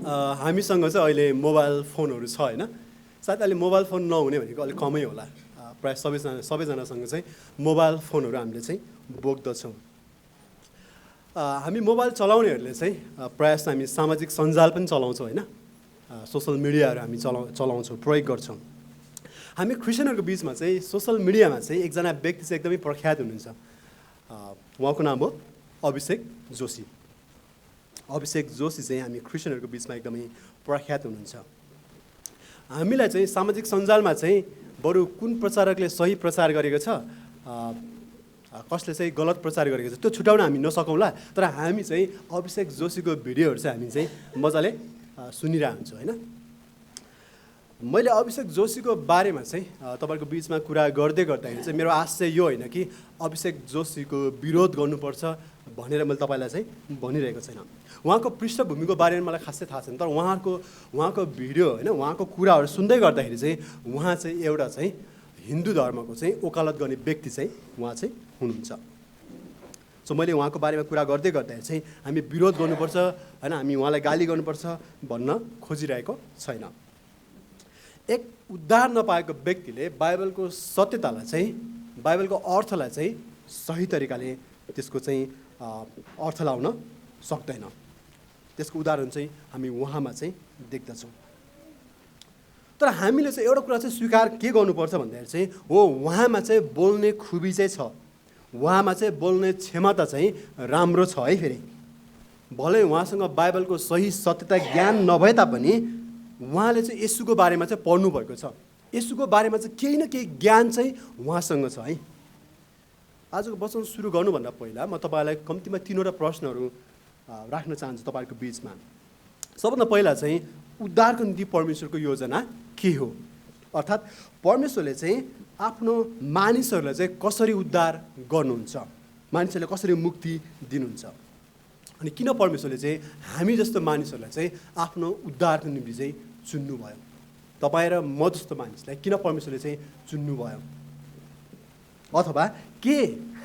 हामीसँग चाहिँ अहिले मोबाइल फोनहरू छ होइन। सायद अहिले मोबाइल फोन नहुने भनेको अलिक कमै होला। प्रायः सबैजनासँग चाहिँ मोबाइल फोनहरू हामीले चाहिँ बोक्दछौँ। हामी मोबाइल चलाउनेहरूले चाहिँ प्रायः जस्तो हामी सामाजिक सञ्जाल पनि चलाउँछौँ होइन। सोसल मिडियाहरू हामी चलाउँछौँ, प्रयोग गर्छौँ। हामी क्रिस्चियनहरूको बिचमा चाहिँ सोसल मिडियामा चाहिँ एकजना व्यक्ति चाहिँ एकदमै प्रख्यात हुनुहुन्छ। उहाँको नाम हो अभिषेक जोशी। अभिषेक जोशी चाहिँ हामी क्रिस्चियनहरूको बिचमा एकदमै प्रख्यात हुनुहुन्छ। हामीलाई चाहिँ सामाजिक सञ्जालमा चाहिँ बरु कुन प्रचारकले सही प्रचार गरेको छ, कसले चाहिँ गलत प्रचार गरेको छ त्यो छुटाउन हामी नसकौँला, तर हामी चाहिँ अभिषेक जोशीको भिडियोहरू चाहिँ हामी चाहिँ मजाले सुनिरहेको हुन्छौँ होइन। मैले अभिषेक जोशीको बारेमा चाहिँ तपाईँको बिचमा कुरा गर्दै गर्दाखेरि चाहिँ मेरो आश चाहिँ यो होइन कि अभिषेक जोशीको विरोध गर्नुपर्छ भनेर मैले तपाईँलाई चाहिँ भनिरहेको छैन। उहाँको पृष्ठभूमिको बारेमा मलाई खासै थाहा छैन, तर उहाँको भिडियो होइन, उहाँको कुराहरू सुन्दै गर्दाखेरि चाहिँ उहाँ चाहिँ एउटा चाहिँ हिन्दू धर्मको चाहिँ वकालत गर्ने व्यक्ति चाहिँ उहाँ चाहिँ हुनुहुन्छ। सो मैले उहाँको बारेमा कुरा गर्दै गर्दाखेरि चाहिँ हामी विरोध गर्नुपर्छ होइन, हामी उहाँलाई गाली गर्नुपर्छ भन्न खोजिरहेको छैन। एक उद्धार नपाएको व्यक्तिले बाइबलको सत्यतालाई चाहिँ, बाइबलको अर्थलाई चाहिँ सही तरिकाले त्यसको चाहिँ अर्थ लाउन सक्दैन। त्यसको उदाहरण चाहिँ हामी उहाँमा चाहिँ देख्दछौँ। तर हामीले चाहिँ एउटा कुरा चाहिँ स्वीकार के गर्नुपर्छ भन्दाखेरि चाहिँ हो, उहाँमा चाहिँ बोल्ने खुबी चाहिँ छ, उहाँमा चाहिँ बोल्ने क्षमता चाहिँ राम्रो छ है। फेरि भलै उहाँसँग बाइबलको सही सत्यता ज्ञान नभए तापनि उहाँले चाहिँ येशूको बारेमा चाहिँ पढ्नु भएको छ, येशूको बारेमा चाहिँ केही न केही ज्ञान चाहिँ उहाँसँग छ है। आजको वचन सुरु गर्नुभन्दा पहिला म तपाईँलाई कम्तीमा 3वटा प्रश्नहरू राख्न चाहन्छु तपाईँहरूको बिचमा। सबभन्दा पहिला चाहिँ उद्धारको निम्ति परमेश्वरको योजना के हो, अर्थात् परमेश्वरले चाहिँ आफ्नो मानिसहरूलाई चाहिँ कसरी उद्धार गर्नुहुन्छ, मानिसहरूलाई कसरी मुक्ति दिनुहुन्छ, अनि किन परमेश्वरले चाहिँ हामी जस्तो मानिसहरूलाई चाहिँ आफ्नो उद्धारको निम्ति चाहिँ चुन्नुभयो, तपाईँ र म जस्तो मानिसलाई किन परमेश्वरले चाहिँ चुन्नुभयो, अथवा के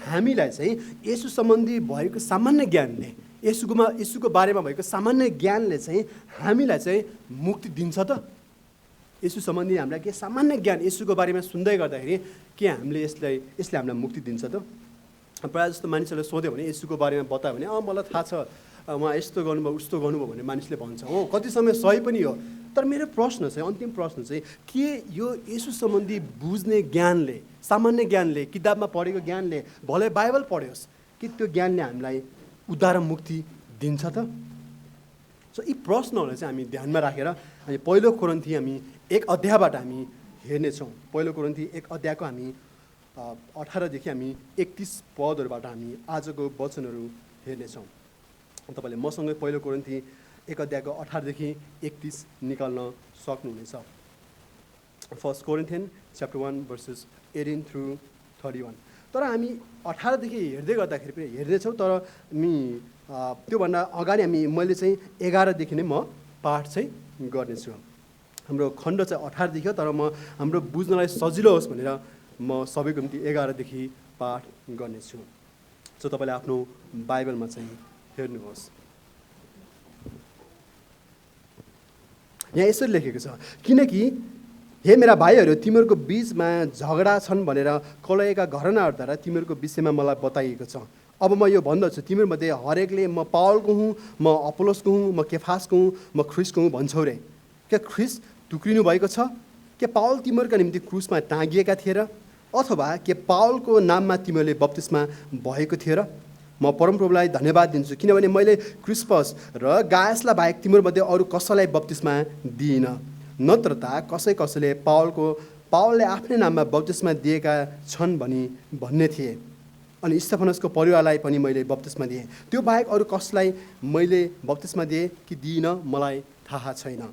हामीलाई चाहिँ येशू सम्बन्धी भएको सामान्य ज्ञानले, येशूको बारेमा भएको सामान्य ज्ञानले चाहिँ हामीलाई चाहिँ मुक्ति दिन्छ त। येशू सम्बन्धी हामीलाई के सामान्य ज्ञान येशूको बारेमा सुन्दै गर्दाखेरि के हामीले यसले हामीलाई मुक्ति दिन्छ त। प्रायः जस्तो मानिसहरूले सोध्यो भने, येशूको बारेमा बतायो भने मलाई थाहा छ, उहाँ यस्तो गर्नुभयो उस्तो गर्नुभयो भने मानिसले भन्छ हो, कति समय सही पनि हो। तर मेरो प्रश्न चाहिँ, अन्तिम प्रश्न चाहिँ के यो येशू सम्बन्धी बुझ्ने ज्ञानले, सामान्य ज्ञानले, किताबमा पढेको ज्ञानले, भलै बाइबल पढ्योस्, कि त्यो ज्ञानले हामीलाई उद्धार मुक्ति दिन्छ त। सो यी प्रश्नहरूलाई चाहिँ हामी ध्यानमा राखेर हामी पहिलो कोरिन्थी हामी 1 अध्यायबाट हामी हेर्नेछौँ। पहिलो कोरिन्थी 1 अध्यायको हामी 18 देखि हामी 31 पदहरूबाट हामी आजको वचनहरू हेर्नेछौँ। तपाईँले मसँगै पहिलो कोरिन्थी 1 अध्यायको 18 देखि 31 निकाल्न सक्नुहुनेछ। 1 Corinthians chapter 1 verses 18 through 31। तर हामी 18 देखि हेर्दै गर्दाखेरि पनि हेर्नेछौँ, तर हामी त्योभन्दा अगाडि मैले चाहिँ 11 देखि नै म पाठ चाहिँ गर्नेछु। हाम्रो खण्ड चाहिँ 18 देखि हो, तर म हाम्रो बुझ्नलाई सजिलो होस् भनेर म सबैको निम्ति 11 देखि पाठ गर्नेछु। सो तपाईँले आफ्नो बाइबलमा चाहिँ हेर्नुहोस्। यहाँ यसरी लेखेको छ, किनकि हे मेरा भाइहरू, तिमीहरूको बिचमा झगडा छन् भनेर कलयका घरनाहरूद्वारा तिमीहरूको विषयमा मलाई बताइएको छ। अब म यो भन्दछु, तिमीहरूमध्ये हरेकले म पावलको हुँ, म अपोलोसको हुँ, म केफासको हुँ, म ख्रिस्टको हुँ भन्छौ रे। क्या ख्रिस्ट टुक्रिनु भएको छ? के पावल तिमीहरूका निम्ति क्रुसमा टाँगिएका थिए र? अथवा के पावलको नाममा तिमीहरूले बप्तिस्मा भएको थियो र? म परमप्रभुलाई धन्यवाद दिन्छु, किनभने मैले क्रिस्पस र गायसलाई बाहेक तिमीहरूमध्ये अरू कसैलाई बप्तिस्मा दिइनँ। नत्र त कसैले पावलले आफ्नै नाममा बप्तिस्मा दिएका छन् भन्ने थिए, अनि स्टेफनसको परिवारलाई पनि मैले बप्तिस्मा दिएँ। त्यो बाहेक अरू कसलाई मैले बप्तिस्मा दिएँ कि दिइनँ मलाई थाहा छैन,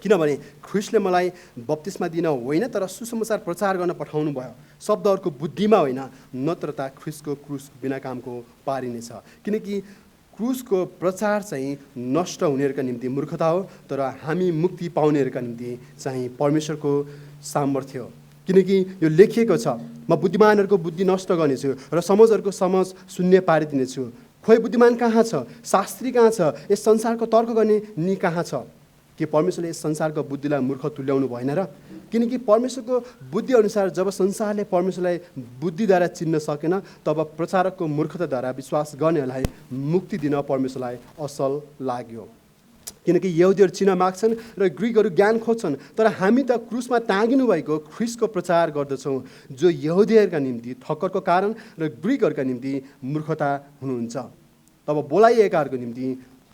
किनभने ख्रिस्टले मलाई बप्तिस्मा दिन होइन, तर सुसमाचार प्रचार गर्न पठाउनु भयो, शब्दहरूको बुद्धिमा होइन, नत्र त ख्रिस्टको क्रुस बिना कामको पारिनेछ। किनकि क्रुसको प्रचार चाहिँ नष्ट हुनेहरूका निम्ति मूर्खता हो, तर हामी मुक्ति पाउनेहरूका निम्ति चाहिँ परमेश्वरको सामर्थ्य हो। किनकि यो लेखिएको छ, म बुद्धिमानहरूको बुद्धि नष्ट गर्नेछु र समझहरूको समझ शून्य पारिदिनेछु, खोइ बुद्धिमान कहाँ छ, शास्त्री कहाँ छ, यस संसारको तर्क गर्ने नि कहाँ छ? के परमेश्वरले यस संसारको बुद्धिलाई मूर्ख तुल्याउनु भएन र? किनकि परमेश्वरको बुद्धि अनुसार जब संसारले परमेश्वरलाई बुद्धिद्वारा चिन्न सकेन, तब प्रचारकको मूर्खताद्वारा विश्वास गर्नेहरूलाई मुक्ति दिन परमेश्वरलाई असल लाग्यो। किनकि यहुदीहरू चिन्न माग्छन् र ग्रिकहरू ज्ञान खोज्छन्, तर हामी त क्रुसमा टाँगिनु भएको ख्रिस्टको प्रचार गर्दछौँ, जो यहुदीहरूका निम्ति ठक्करको कारण र ग्रिकहरूका निम्ति मूर्खता हुनुहुन्छ। तब बोलाइएकाहरूको निम्ति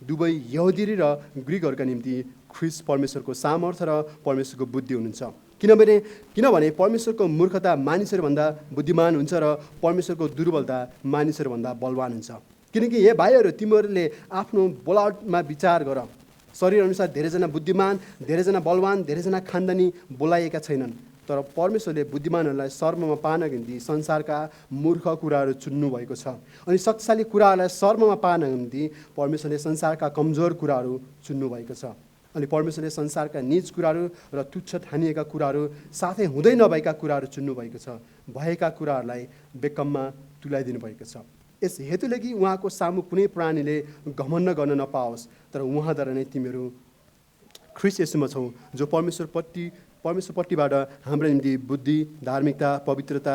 दुवै यहुदी र ग्रिकहरूका निम्ति ख्रिस्ट परमेश्वरको सामर्थ्य र परमेश्वरको बुद्धि हुनुहुन्छ। किनभने परमेश्वरको मूर्खता मानिसहरूभन्दा बुद्धिमान हुन्छ र परमेश्वरको दुर्बलता मानिसहरूभन्दा बलवान हुन्छ। किनकि हे भाइहरू, तिमीहरूले आफ्नो बोलावटमा विचार गर। शरीर अनुसार धेरैजना बुद्धिमान, धेरैजना बलवान, धेरैजना खानदानी बोलाइएका छैनन्, तर परमेश्वरले बुद्धिमानहरूलाई सर्वमा पार्नका निम्ति संसारका मूर्ख कुराहरू चुन्नुभएको छ, अनि शक्तिशाली कुराहरूलाई सर्वमा पार्नका निम्ति परमेश्वरले संसारका कमजोर कुराहरू चुन्नुभएको छ। अनि परमेश्वरले संसारका निज कुराहरू र तुच्छ ठानिएका कुराहरू साथै हुँदै नभएका कुराहरू चुन्नुभएको छ, भएका कुराहरूलाई बेकममा तुल्याइदिनु भएको छ। यस हेतुले कि उहाँको सामु कुनै प्राणीले घमण्ड गर्न नपाओस्, तर उहाँद्वारा नै तिमीहरू ख्रिस्ट येशूमा छौ, जो परमेश्वरपट्टिबाट हाम्रो निम्ति बुद्धि, धार्मिकता, पवित्रता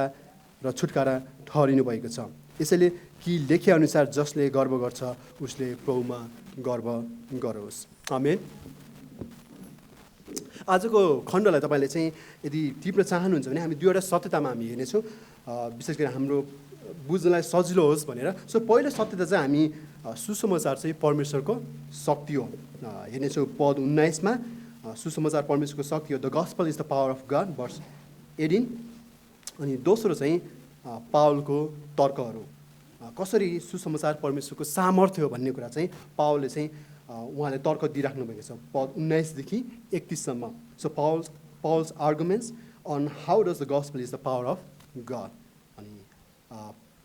र छुटकारा ठहरिनु भएको छ। यसैले कि लेखे अनुसार जसले गर्व गर्छ उसले प्रभुमा गर्व गरोस्। आमेन। आजको खण्डलाई तपाईँले चाहिँ यदि टिप्न चाहनुहुन्छ भने हामी दुईवटा सत्यतामा हामी हेर्नेछौँ, विशेष गरी हाम्रो बुझ्नलाई सजिलो होस् भनेर। सो पहिलो सत्यता चाहिँ हामी सुसमाचार चाहिँ परमेश्वरको शक्ति हो हेर्नेछौँ। पद 19मा सुसमाचार परमेश्वरको शक्ति हो, the gospel is the power of God, verse 18। अनि दोस्रो चाहिँ पावलको तर्कहरू, कसरी सुसमाचार परमेश्वरको सामर्थ्य हो भन्ने कुरा चाहिँ पावलले चाहिँ उहाँले तर्क दिइराख्नु भएको छ पद 19देखि 31सम्म। So Paul's arguments on how does the gospel is the power of God. अनि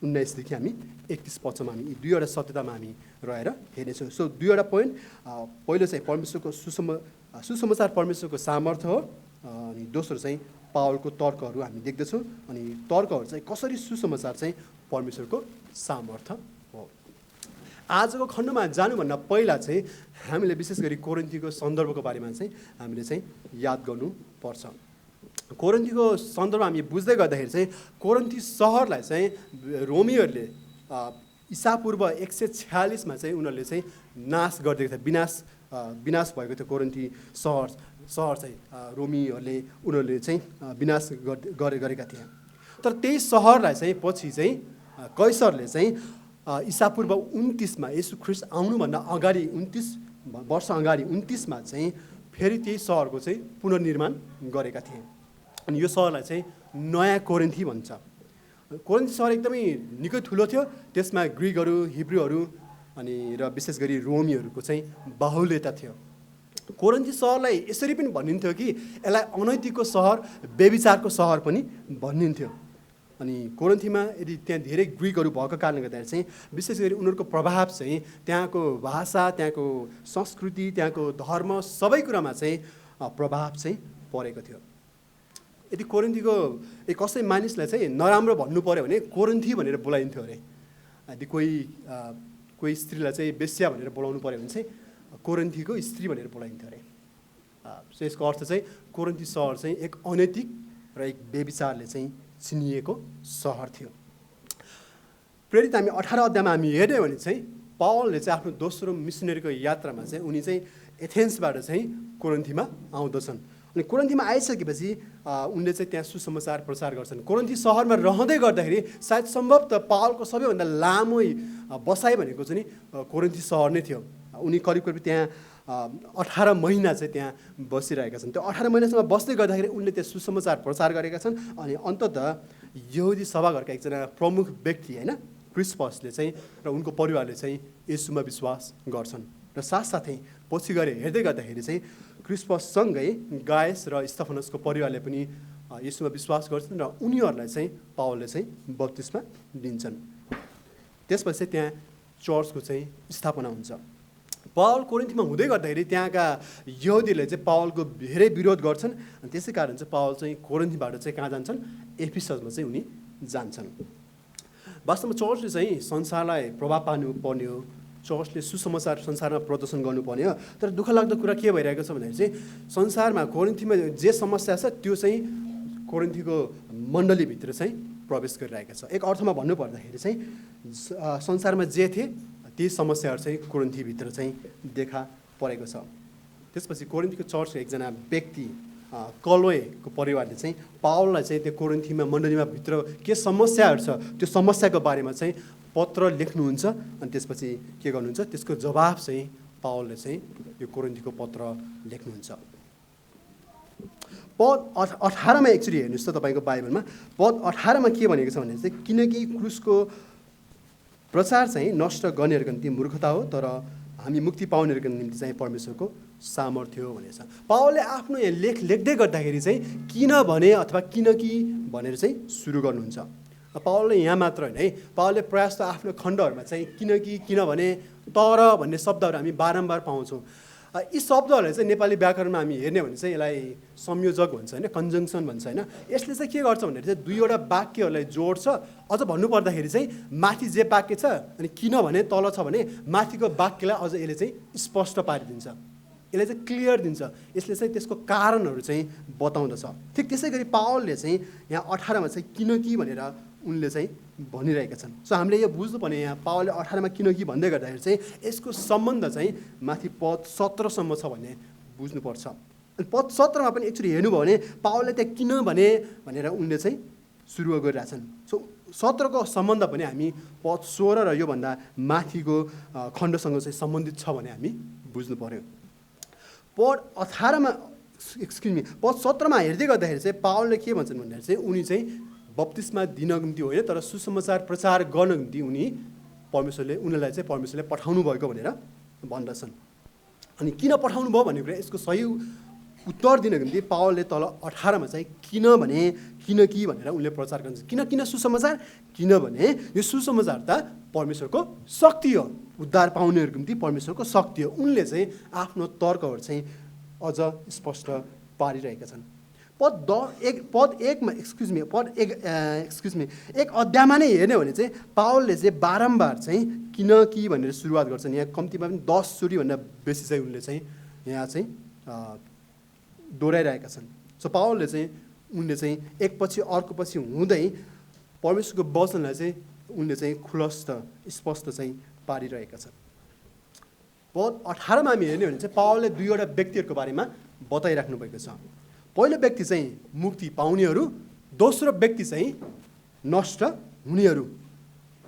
19देखि हामी 31 पदसम्म हामी यी दुईवटा सत्यतामा हामी रहेर हेर्नेछौँ। सो दुईवटा पोइन्ट, पहिलो चाहिँ परमेश्वरको सुसमाचार परमेश्वरको सामर्थ्य हो, अनि दोस्रो चाहिँ पावलको तर्कहरू हामी देख्दछौँ। अनि तर्कहरू चाहिँ कसरी सुसमाचार चाहिँ परमेश्वरको सामर्थ्य हो। आजको खण्डमा जानुभन्दा पहिला चाहिँ हामीले विशेष गरी कोरिन्थीको सन्दर्भको बारेमा चाहिँ हामीले चाहिँ याद गर्नुपर्छ। कोरिन्थीको सन्दर्भ हामी बुझ्दै गर्दाखेरि चाहिँ कोरिन्थी सहरलाई चाहिँ रोमीहरूले ईसापूर्व 146मा चाहिँ उनीहरूले चाहिँ नाश गरिदिएको थियो, विनाश भएको थियो। कोरिन्थी सहर चाहिँ उनीहरूले चाहिँ विनाश गरेका थिए। तर त्यही सहरलाई चाहिँ पछि चाहिँ कैसरले चाहिँ ईसापूर्व 29मा येशू ख्रिस्ट आउनुभन्दा अगाडि 29 वर्ष अगाडि 29मा चाहिँ फेरि त्यही सहरको चाहिँ पुनर्निर्माण गरेका थिए। अनि यो सहरलाई चाहिँ नयाँ कोरिन्थी भन्छ। कोरिन्थी सहर एकदमै निकै ठुलो थियो, त्यसमा ग्रिकहरू, हिब्रूहरू अनि र विशेष गरी रोमीहरूको चाहिँ बाहुल्यता थियो। कोरिन्थी सहरलाई यसरी पनि भनिन्थ्यो कि यसलाई अनैतिकको सहर, व्यभिचारको सहर पनि भनिन्थ्यो। अनि कोरिन्थीमा यदि त्यहाँ धेरै ग्रिकहरू भएको कारणले गर्दाखेरि चाहिँ विशेष गरी उनीहरूको प्रभाव चाहिँ त्यहाँको भाषा, त्यहाँको संस्कृति, त्यहाँको धर्म सबै कुरामा चाहिँ प्रभाव चाहिँ परेको थियो। यदि कोरिन्थीको कसै मानिसलाई चाहिँ नराम्रो भन्नु पऱ्यो भने कोरिन्थी भनेर बोलाइन्थ्यो अरे। यदि कोही स्त्रीलाई चाहिँ बेस्या भनेर बोलाउनु पऱ्यो भने चाहिँ कोरिन्थीको स्त्री भनेर बोलाइन्थ्यो अरे। सो यसको अर्थ चाहिँ कोरिन्थी सहर चाहिँ एक अनैतिक र एक व्यभिचारले चाहिँ चिनिएको सहर थियो। प्रेरित हामी 18 अध्यायमा हामी हेर्ने भने चाहिँ पावलले चाहिँ आफ्नो दोस्रो मिसनरीको यात्रामा चाहिँ उनी चाहिँ एथेन्सबाट चाहिँ कोरिन्थीमा आउँदछन्। अनि कोरिन्थीमा आइसकेपछि उनले चाहिँ त्यहाँ सुसमाचार प्रचार गर्छन्। कोरिन्थी सहरमा रहँदै गर्दाखेरि सायद सम्भवतः पावलको सबैभन्दा लामो बसाइ भनेको चाहिँ कोरिन्थी सहर नै थियो। उनी करिब त्यहाँ 18 महिना चाहिँ त्यहाँ बसिरहेका छन्। त्यो 18 महिनासम्म बस्दै गर्दाखेरि उनले त्यो सुसमाचार प्रचार गरेका छन्। अनि अन्ततः यहुदी सभाघरका एकजना प्रमुख व्यक्ति होइन क्रिस्पसले चाहिँ र उनको परिवारले चाहिँ येशूमा विश्वास गर्छन्। र साथसाथै पछि गएर हेर्दै गर्दाखेरि चाहिँ क्रिस्पससँगै गायस र स्तेफनसको परिवारले पनि येशूमा विश्वास गर्छन् र उनीहरूलाई चाहिँ पावलले चाहिँ बप्तिस्मा दिन्छन्। त्यसपछि त्यहाँ चर्चको चाहिँ स्थापना हुन्छ। पावल कोरिन्थीमा हुँदै गर्दाखेरि त्यहाँका यहुदीले चाहिँ पावलको धेरै विरोध गर्छन्। अनि त्यसै कारण चाहिँ पावल चाहिँ कोरिन्थीबाट चाहिँ कहाँ जान्छन्? एफिससमा चाहिँ उनी जान्छन्। वास्तवमा चर्चले चाहिँ संसारलाई प्रभाव पार्नुपर्ने हो, चर्चले सुसमाचार संसारमा प्रदर्शन गर्नुपर्ने हो। तर दुःख लाग्दो कुरा के भइरहेको छ भन्दाखेरि चाहिँ संसारमा कोरिन्थीमा जे समस्या छ त्यो चाहिँ कोरिन्थीको मण्डलीभित्र चाहिँ प्रवेश गरिरहेको छ। एक अर्थमा भन्नुपर्दाखेरि चाहिँ संसारमा जे थिए ती समस्याहरू चाहिँ कोरिन्थीभित्र चाहिँ देखा परेको छ। त्यसपछि कोरिन्थीको चर्चको एकजना व्यक्ति कलोएको परिवारले चाहिँ पावललाई चाहिँ त्यो कोरिन्थीमा मण्डलीमा भित्र के समस्याहरू छ त्यो समस्याको बारेमा चाहिँ पत्र लेख्नुहुन्छ। अनि त्यसपछि के गर्नुहुन्छ, त्यसको जवाब चाहिँ पावलले चाहिँ यो कोरिन्थीको पत्र लेख्नुहुन्छ। पद 18मा एक्चुअली हेर्नुहोस् त तपाईँको बाइबलमा पद 18मा के भनेको छ भने चाहिँ किनकि क्रुसको प्रचार चाहिँ नष्ट गर्नेहरूको निम्ति मूर्खता हो तर हामी मुक्ति पाउनेहरूको निम्ति चाहिँ परमेश्वरको सामर्थ्य हो भनेछ। पावलले आफ्नो यहाँ लेख्दै गर्दाखेरि चाहिँ किनभने अथवा किनकि भनेर चाहिँ सुरु गर्नुहुन्छ। पावलले यहाँ मात्र होइन है, पावलले प्रयास त आफ्नो खण्डहरूमा चाहिँ किनकि, किनभने, तर भन्ने शब्दहरू हामी बारम्बार पाउँछौँ। यी शब्दहरूलाई चाहिँ नेपाली व्याकरणमा हामी हेर्ने भने चाहिँ यसलाई संयोजक भन्छ होइन, कन्जङ्सन भन्छ होइन। यसले चाहिँ के गर्छ भन्दाखेरि चाहिँ दुईवटा वाक्यहरूलाई जोड्छ। अझ भन्नुपर्दाखेरि चाहिँ माथि जे वाक्य छ अनि किनभने तल छ भने माथिको वाक्यलाई अझ यसले चाहिँ स्पष्ट पारिदिन्छ, यसले चाहिँ क्लियर दिन्छ, यसले चाहिँ त्यसको कारणहरू चाहिँ बताउँदछ। ठिक त्यसै गरी पावलले चाहिँ यहाँ 18मा चाहिँ किनकि भनेर उनले चाहिँ भनिरहेका छन्। सो हामीले यो बुझ्नुपर्ने यहाँ पावलले 18मा किनकि भन्दै गर्दाखेरि चाहिँ यसको सम्बन्ध चाहिँ माथि पद 17सम्म छ भन्ने बुझ्नुपर्छ। अनि पद 17मा पनि एक्चुअली हेर्नुभयो भने पावलले त्यहाँ किनभने भनेर उनले चाहिँ सुरु गरिरहेछन्। सो 17को सम्बन्ध पनि हामी पद 16 र योभन्दा माथिको खण्डसँग चाहिँ सम्बन्धित छ भने हामी बुझ्नु पर्यो। पद 18मा पद 17मा हेर्दै गर्दाखेरि चाहिँ पावलले के भन्छन् भन्दाखेरि चाहिँ उनी चाहिँ बप्तिस्मा दिनको निम्ति होइन तर सुसमाचार प्रचार गर्नको निम्ति उनीलाई चाहिँ परमेश्वरले पठाउनु भएको भनेर भन्दछन्। अनि किन पठाउनु भयो भन्ने कुरा यसको सही उत्तर दिनको निम्ति पावलले तल 18मा चाहिँ किनभने किनकि भनेर उनले प्रचार गर्छ। किन सुसमाचार, किनभने यो सुसमाचार त परमेश्वरको शक्ति हो, उद्धार पाउनेहरूको निम्ति परमेश्वरको शक्ति हो। उनले चाहिँ आफ्नो तर्कहरू चाहिँ अझ स्पष्ट पारिरहेका छन्। एक अध्यायमा नै हेर्ने भने चाहिँ पावलले चाहिँ बारम्बार चाहिँ किनकि भनेर सुरुवात गर्छन्। यहाँ कम्तीमा पनि 10 चोटिभन्दा बेसी चाहिँ उनले चाहिँ यहाँ चाहिँ दोहोऱ्याइरहेका छन्। सो पावलले चाहिँ उनले चाहिँ एकपछि अर्कोपछि हुँदै परमेश्वरको वचनलाई चाहिँ उनले चाहिँ खुलस्त स्पष्ट चाहिँ पारिरहेका छन्। पद 18मा हामी हेर्ने भने चाहिँ पावलले दुईवटा व्यक्तिहरूको बारेमा बताइराख्नु भएको छ। पहिलो व्यक्ति चाहिँ मुक्ति पाउनेहरू, दोस्रो व्यक्ति चाहिँ नष्ट हुनेहरू।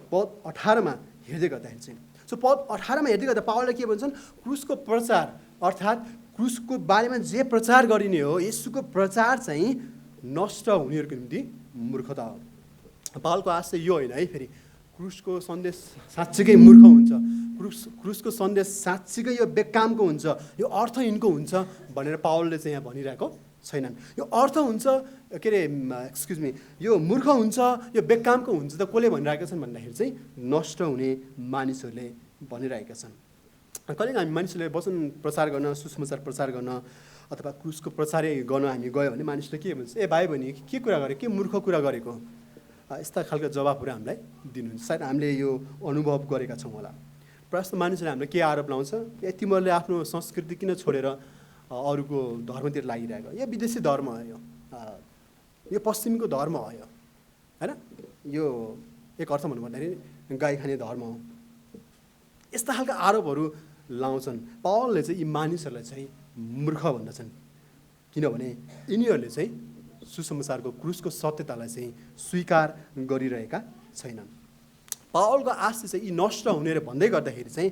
पद 18मा हेर्दै गर्दाखेरि चाहिँ सो पद 18मा हेर्दै गर्दा पावलले के भन्छन्, क्रुसको प्रचार अर्थात् क्रुसको बारेमा जे प्रचार गरिने हो येशूको प्रचार चाहिँ नष्ट हुनेहरूको निम्ति मूर्खता हो। पावलको आश चाहिँ यो होइन है, फेरि क्रुसको सन्देश साँच्चीकै मूर्ख हुन्छ, क्रुसको सन्देश साँच्चीकै यो बेकामको हुन्छ, यो अर्थहीनको हुन्छ भनेर पावलले चाहिँ यहाँ भनिरहेको छैनन्। यो अर्थ हुन्छ के अरे यो मूर्ख हुन्छ, यो बेकामको हुन्छ त कसले भनिरहेका छन् भन्दाखेरि चाहिँ नष्ट हुने मानिसहरूले भनिरहेका छन्। कहिले हामी मानिसहरूले वचन प्रचार गर्न, सुसमाचार प्रचार गर्न अथवा क्रुसको प्रचारै गर्न हामी गयो भने मानिसले के भन्छ, ए भाइ बहिनी के कुरा गरे, के मूर्ख कुरा गरेको, यस्ता खालको जवाबहरू हामीलाई दिनुहुन्छ। सायद हामीले यो अनुभव गरेका छौँ होला। प्रायः जस्तो मानिसहरूले हामीलाई के आरोप लाउँछ, ए तिमीहरूले आफ्नो संस्कृति किन छोडेर अरूको धर्मतिर लागिरहेको, यो विदेशी धर्म हो, यो पश्चिमको धर्म हो, यो होइन, यो एक अर्थ भन्नु भन्दाखेरि गाई खाने धर्म हो। यस्ता खालका आरोपहरू लाउँछन्। पावलले चाहिँ यी मानिसहरूलाई चाहिँ मूर्ख भन्दछन् किनभने यिनीहरूले चाहिँ सुसमाचारको क्रुसको सत्यतालाई चाहिँ स्वीकार गरिरहेका छैनन्। पावलको आश चाहिँ यी नष्ट हुने भन्दै गर्दाखेरि चाहिँ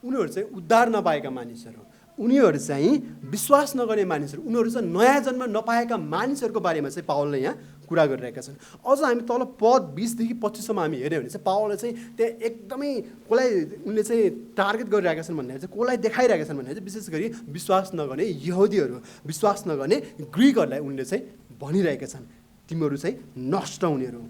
उनीहरू चाहिँ उद्धार नपाएका मानिसहरू, उनीहरू चाहिँ विश्वास नगर्ने मानिसहरू, उनीहरू चाहिँ नयाँ जन्म नपाएका मानिसहरूको बारेमा चाहिँ पावलले यहाँ कुरा गरिरहेका छन्। अझ हामी तल पद 20 देखि 25सम्म हामी हेर्ने भने चाहिँ पावलले चाहिँ त्यहाँ एकदमै कसलाई उनले चाहिँ टार्गेट गरिरहेका छन् भन्ने चाहिँ कसलाई देखाइरहेका छन् भन्ने चाहिँ विशेष गरी विश्वास नगर्ने यहुदीहरू, विश्वास नगर्ने ग्रिकहरूलाई उनले चाहिँ भनिरहेका छन्, तिमीहरू चाहिँ नष्ट हुनेहरू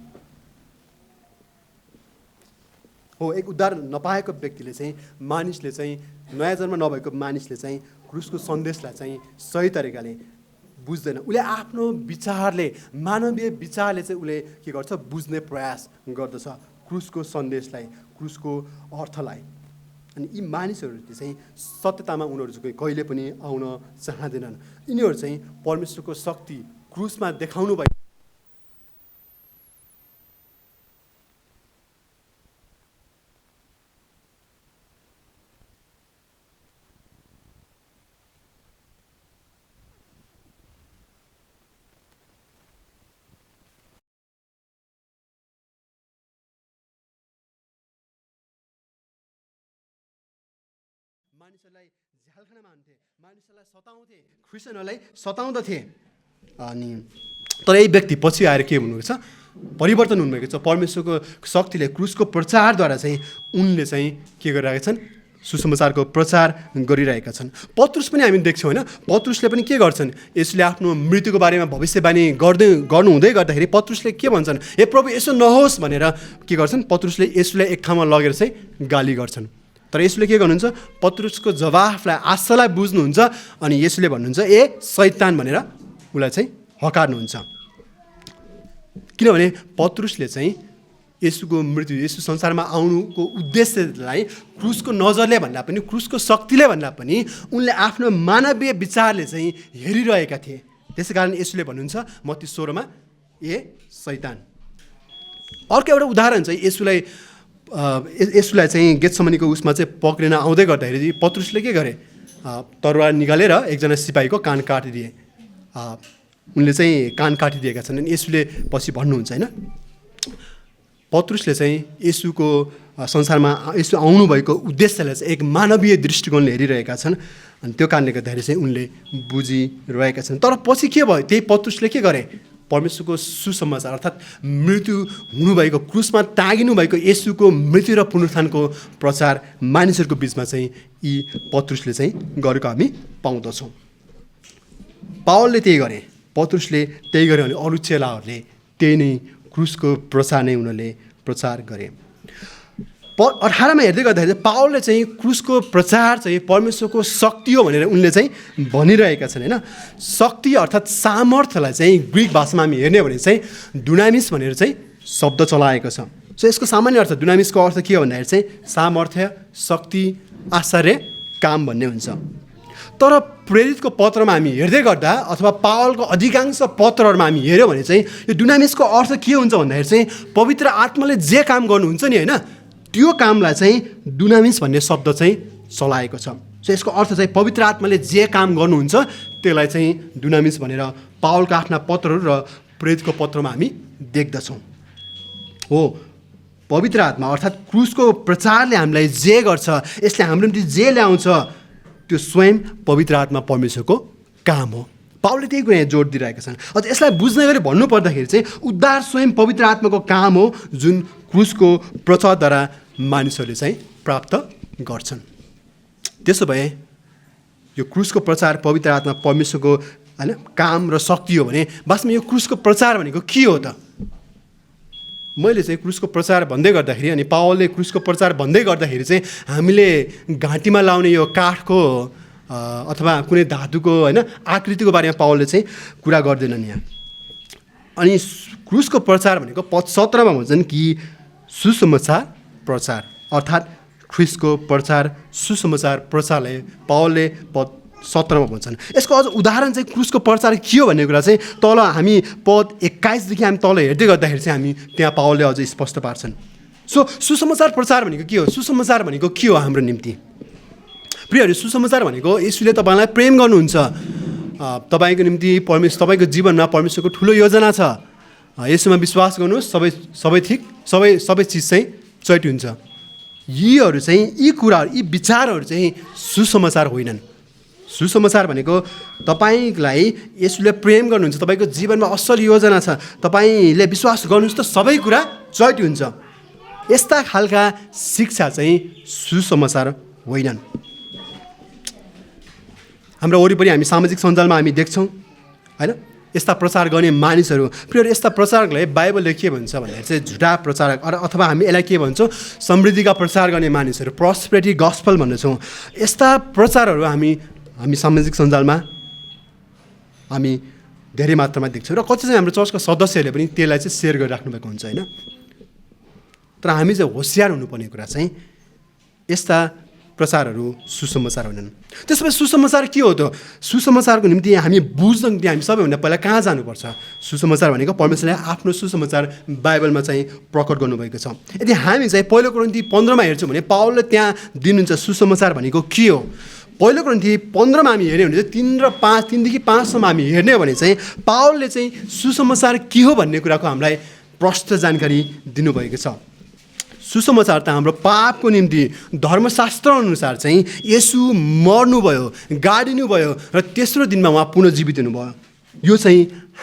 हो। एक उद्धार नपाएको व्यक्तिले चाहिँ मानिसले चाहिँ नयाँ जन्म नभएको मानिसले चाहिँ क्रुसको सन्देशलाई चाहिँ सही तरिकाले बुझ्दैन। उसले आफ्नो विचारले, मानवीय विचारले चाहिँ उसले के गर्छ, बुझ्ने प्रयास गर्दछ। क्रुसको सन्देशलाई, क्रुसको अर्थलाई। अनि यी मानिसहरूले चाहिँ सत्यतामा उनीहरू चाहिँ कहिले पनि आउन चाहँदैनन्। यिनीहरू चाहिँ परमेश्वरको शक्ति क्रुसमा देखाउनु भएको मानिसहरूलाई झ्यालखानामा हान्थे, मानिसहरूलाई सताउँथे, क्रिस्चियनहरूलाई सताउँदथे। अनि तर यही व्यक्ति पछि आएर के हुनुभएको छ, परिवर्तन हुनुभएको छ। परमेश्वरको शक्तिले क्रुसको प्रचारद्वारा चाहिँ उनले चाहिँ के गरिरहेका छन्, सुसमाचारको प्रचार गरिरहेका छन्। पत्रुस पनि हामी देख्छौँ होइन, पत्रुसले पनि के गर्छन्, यसले आफ्नो मृत्युको बारेमा भविष्यवाणी गर्नुहुँदै गर्दाखेरि पत्रुसले के भन्छन्, हे प्रभु यसो नहोस् भनेर के गर्छन्, पत्रुसले यसलाई एक ठाउँमा लगेर चाहिँ गाली गर्छन्। तर यसले के गर्नुहुन्छ, पत्रुसको जवाफलाई, आशालाई बुझ्नुहुन्छ अनि यसले भन्नुहुन्छ ए शैतान भनेर उसलाई चाहिँ हकार्नुहुन्छ। किनभने पत्रुसले चाहिँ येशूको मृत्यु, येशू संसारमा आउनुको उद्देश्यलाई क्रुसको नजरले भन्दा पनि, क्रुसको शक्तिले भन्दा पनि उनले आफ्नो मानवीय विचारले चाहिँ हेरिरहेका थिए। त्यसै कारण येशूले भन्नुहुन्छ मत्ती 16 मा ए शैतान। अर्को एउटा उदाहरण चाहिँ येशूलाई चाहिँ गेत्सेमनीको उसमा चाहिँ पक्रिन आउँदै गर्दाखेरि पत्रुसले के गरे, तरवार निकालेर एकजना सिपाहीको कान काटिदिए। उनले चाहिँ कान काटिदिएका छन्। अनि येशूले पछि भन्नुहुन्छ होइन, पत्रुसले चाहिँ येशूको संसारमा येशू आउनुभएको उद्देश्यलाई चाहिँ एक मानवीय दृष्टिकोणले हेरिरहेका छन्। अनि त्यो कारणले गर्दाखेरि चाहिँ उनले बुझिरहेका छन्। तर पछि के भयो, त्यही पत्रुसले के गरे, परमेश्वरको सुसमाचार अर्थात् मृत्यु हुनुभएको, क्रुसमा टाँगिनु भएको येशूको मृत्यु र पुनरुत्थानको प्रचार मानिसहरूको बिचमा चाहिँ यी पत्रुसले चाहिँ गरेको हामी पाउँदछौँ। पावलले त्यही गरे, पत्रुसले त्यही गरे भने अरू चेलाहरूले त्यही नै क्रुसको प्रचार नै उनीहरूले प्रचार गरे। 18 मा हेर्दै गर्दाखेरि पावलले चाहिँ क्रुसको प्रचार चाहिँ परमेश्वरको शक्ति हो भनेर उनले चाहिँ भनिरहेका छन् होइन। शक्ति अर्थात् सामर्थ्यलाई चाहिँ ग्रिक भाषामा हामी हेर्ने भने चाहिँ डुनामिस भनेर चाहिँ शब्द चलाएको छ। सो यसको सामान्य अर्थ, डुनामिसको अर्थ के हो भन्दाखेरि चाहिँ सामर्थ्य, शक्ति, आश्चर्य, काम भन्ने हुन्छ। तर प्रेरितको पत्रमा हामी हेर्दै गर्दा अथवा पावलको अधिकांश पत्रहरूमा हामी हेऱ्यौँ भने चाहिँ यो डुनामिसको अर्थ के हुन्छ भन्दाखेरि चाहिँ पवित्र आत्माले जे काम गर्नुहुन्छ नि होइन, त्यो कामलाई चाहिँ डुनामिस भन्ने शब्द चाहिँ चलाएको छ। सो यसको अर्थ चाहिँ पवित्र आत्माले जे काम गर्नुहुन्छ त्यसलाई चाहिँ डुनामिस भनेर पावलका आफ्ना पत्रहरू र प्रेरितको पत्रमा हामी देख्दछौँ। हो, पवित्र आत्मा अर्थात् क्रुसको प्रचारले हामीलाई जे गर्छ, यसले हाम्रो निम्ति जे ल्याउँछ, त्यो स्वयं पवित्र आत्मा परमेश्वरको काम हो। पावलले त्यही कुरा यहाँ जोड दिइरहेका छन्। अझ यसलाई बुझ्ने गरी भन्नुपर्दाखेरि चाहिँ उद्धार स्वयं पवित्र आत्माको काम हो, जुन क्रुसको प्रचारद्वारा मानिसहरूले चाहिँ प्राप्त गर्छन्। त्यसो भए यो क्रुसको प्रचार पवित्र आत्मा परमेश्वरको होइन काम र शक्ति हो भने वास्तवमा यो क्रुसको प्रचार भनेको के हो त? मैले चाहिँ क्रुसको प्रचार भन्दै गर्दाखेरि अनि पावलले क्रुसको प्रचार भन्दै गर्दाखेरि चाहिँ हामीले घाँटीमा लाउने यो काठको अथवा कुनै धातुको होइन आकृतिको बारेमा पावलले चाहिँ कुरा गर्दैनन् यहाँ। अनि क्रुसको प्रचार भनेको पद 17 मा भन्छन् कि सुसमाचार प्रचार अर्थात् ख्रिस्टको प्रचार, सुसमाचार प्रचारले पावलले पद 17 मा भन्छन्। यसको अझ उदाहरण चाहिँ क्रुसको प्रचार के हो भन्ने कुरा चाहिँ तल हामी पद 21 देखि हामी तल हेर्दै गर्दाखेरि चाहिँ हामी त्यहाँ पावलले अझ स्पष्ट पार्छन्। सो सुसमाचार प्रचार भनेको के हो? सुसमाचार भनेको के हो हाम्रो निम्ति? प्रियहरू, सुसमाचार भनेको येशूले तपाईँलाई प्रेम गर्नुहुन्छ, तपाईँको निम्ति तपाईँको जीवनमा परमेश्वरको ठुलो योजना छ, येशूमा विश्वास गर्नुहोस्, सबै ठिक, सबै चिज चाहिँ चैटी हुन्छ। यीहरू चाहिँ यी कुराहरू, यी विचारहरू चाहिँ सुसमाचार होइनन्। सुसमाचार भनेको तपाईँलाई येशूले प्रेम गर्नुहुन्छ, तपाईँको जीवनमा असल योजना छ, तपाईँले विश्वास गर्नुहुन्छ त सबै कुरा चैटी हुन्छ, यस्ता खालका शिक्षा चाहिँ सुसमाचार होइनन्। हाम्रो वरिपरि हामी सामाजिक सञ्जालमा हामी देख्छौँ होइन, यस्ता प्रचार गर्ने मानिसहरू। प्रिय यस्ता प्रचारकलाई बाइबलले के भन्छ भन्दाखेरि चाहिँ झुटा प्रचारक अथवा हामी यसलाई के भन्छौँ, समृद्धिका प्रचार गर्ने मानिसहरू, प्रस्पेरिटी गस्पल भन्दछौँ। यस्ता प्रचारहरू हामी सामाजिक सञ्जालमा हामी धेरै मात्रामा देख्छौँ र कति चाहिँ हाम्रो चर्चका सदस्यहरूले पनि त्यसलाई चाहिँ सेयर गरिराख्नु भएको हुन्छ होइन। तर हामी चाहिँ होसियार हुनुपर्ने कुरा चाहिँ यस्ता प्रचारहरू सुसमाचार होइनन्। त्यसो भए सुसमाचार के हो त? सुसमाचारको निम्ति हामी बुझ्नको निम्ति हामी सबैभन्दा पहिला कहाँ जानुपर्छ? सुसमाचार भनेको परमेश्वरले आफ्नो सुसमाचार बाइबलमा चाहिँ प्रकट गर्नुभएको छ। यदि हामी चाहिँ पहिलो कोरिन्थी 15मा हेर्छौँ भने पावलले त्यहाँ दिनुहुन्छ सुसमाचार भनेको के हो। पहिलो कोरिन्थी 15मा हामी हेर्ने भने चाहिँ 3 देखि 5सम्म हामी हेर्ने हो भने चाहिँ पावलले चाहिँ सुसमाचार के हो भन्ने कुराको हामीलाई प्रष्ट जानकारी दिनुभएको छ। सुसमाचार त हाम्रो पापको निम्ति धर्मशास्त्र अनुसार चाहिँ येशू मर्नुभयो, गाडिनुभयो र तेस्रो दिनमा उहाँ पुनर्जीवित हुनुभयो। यो चाहिँ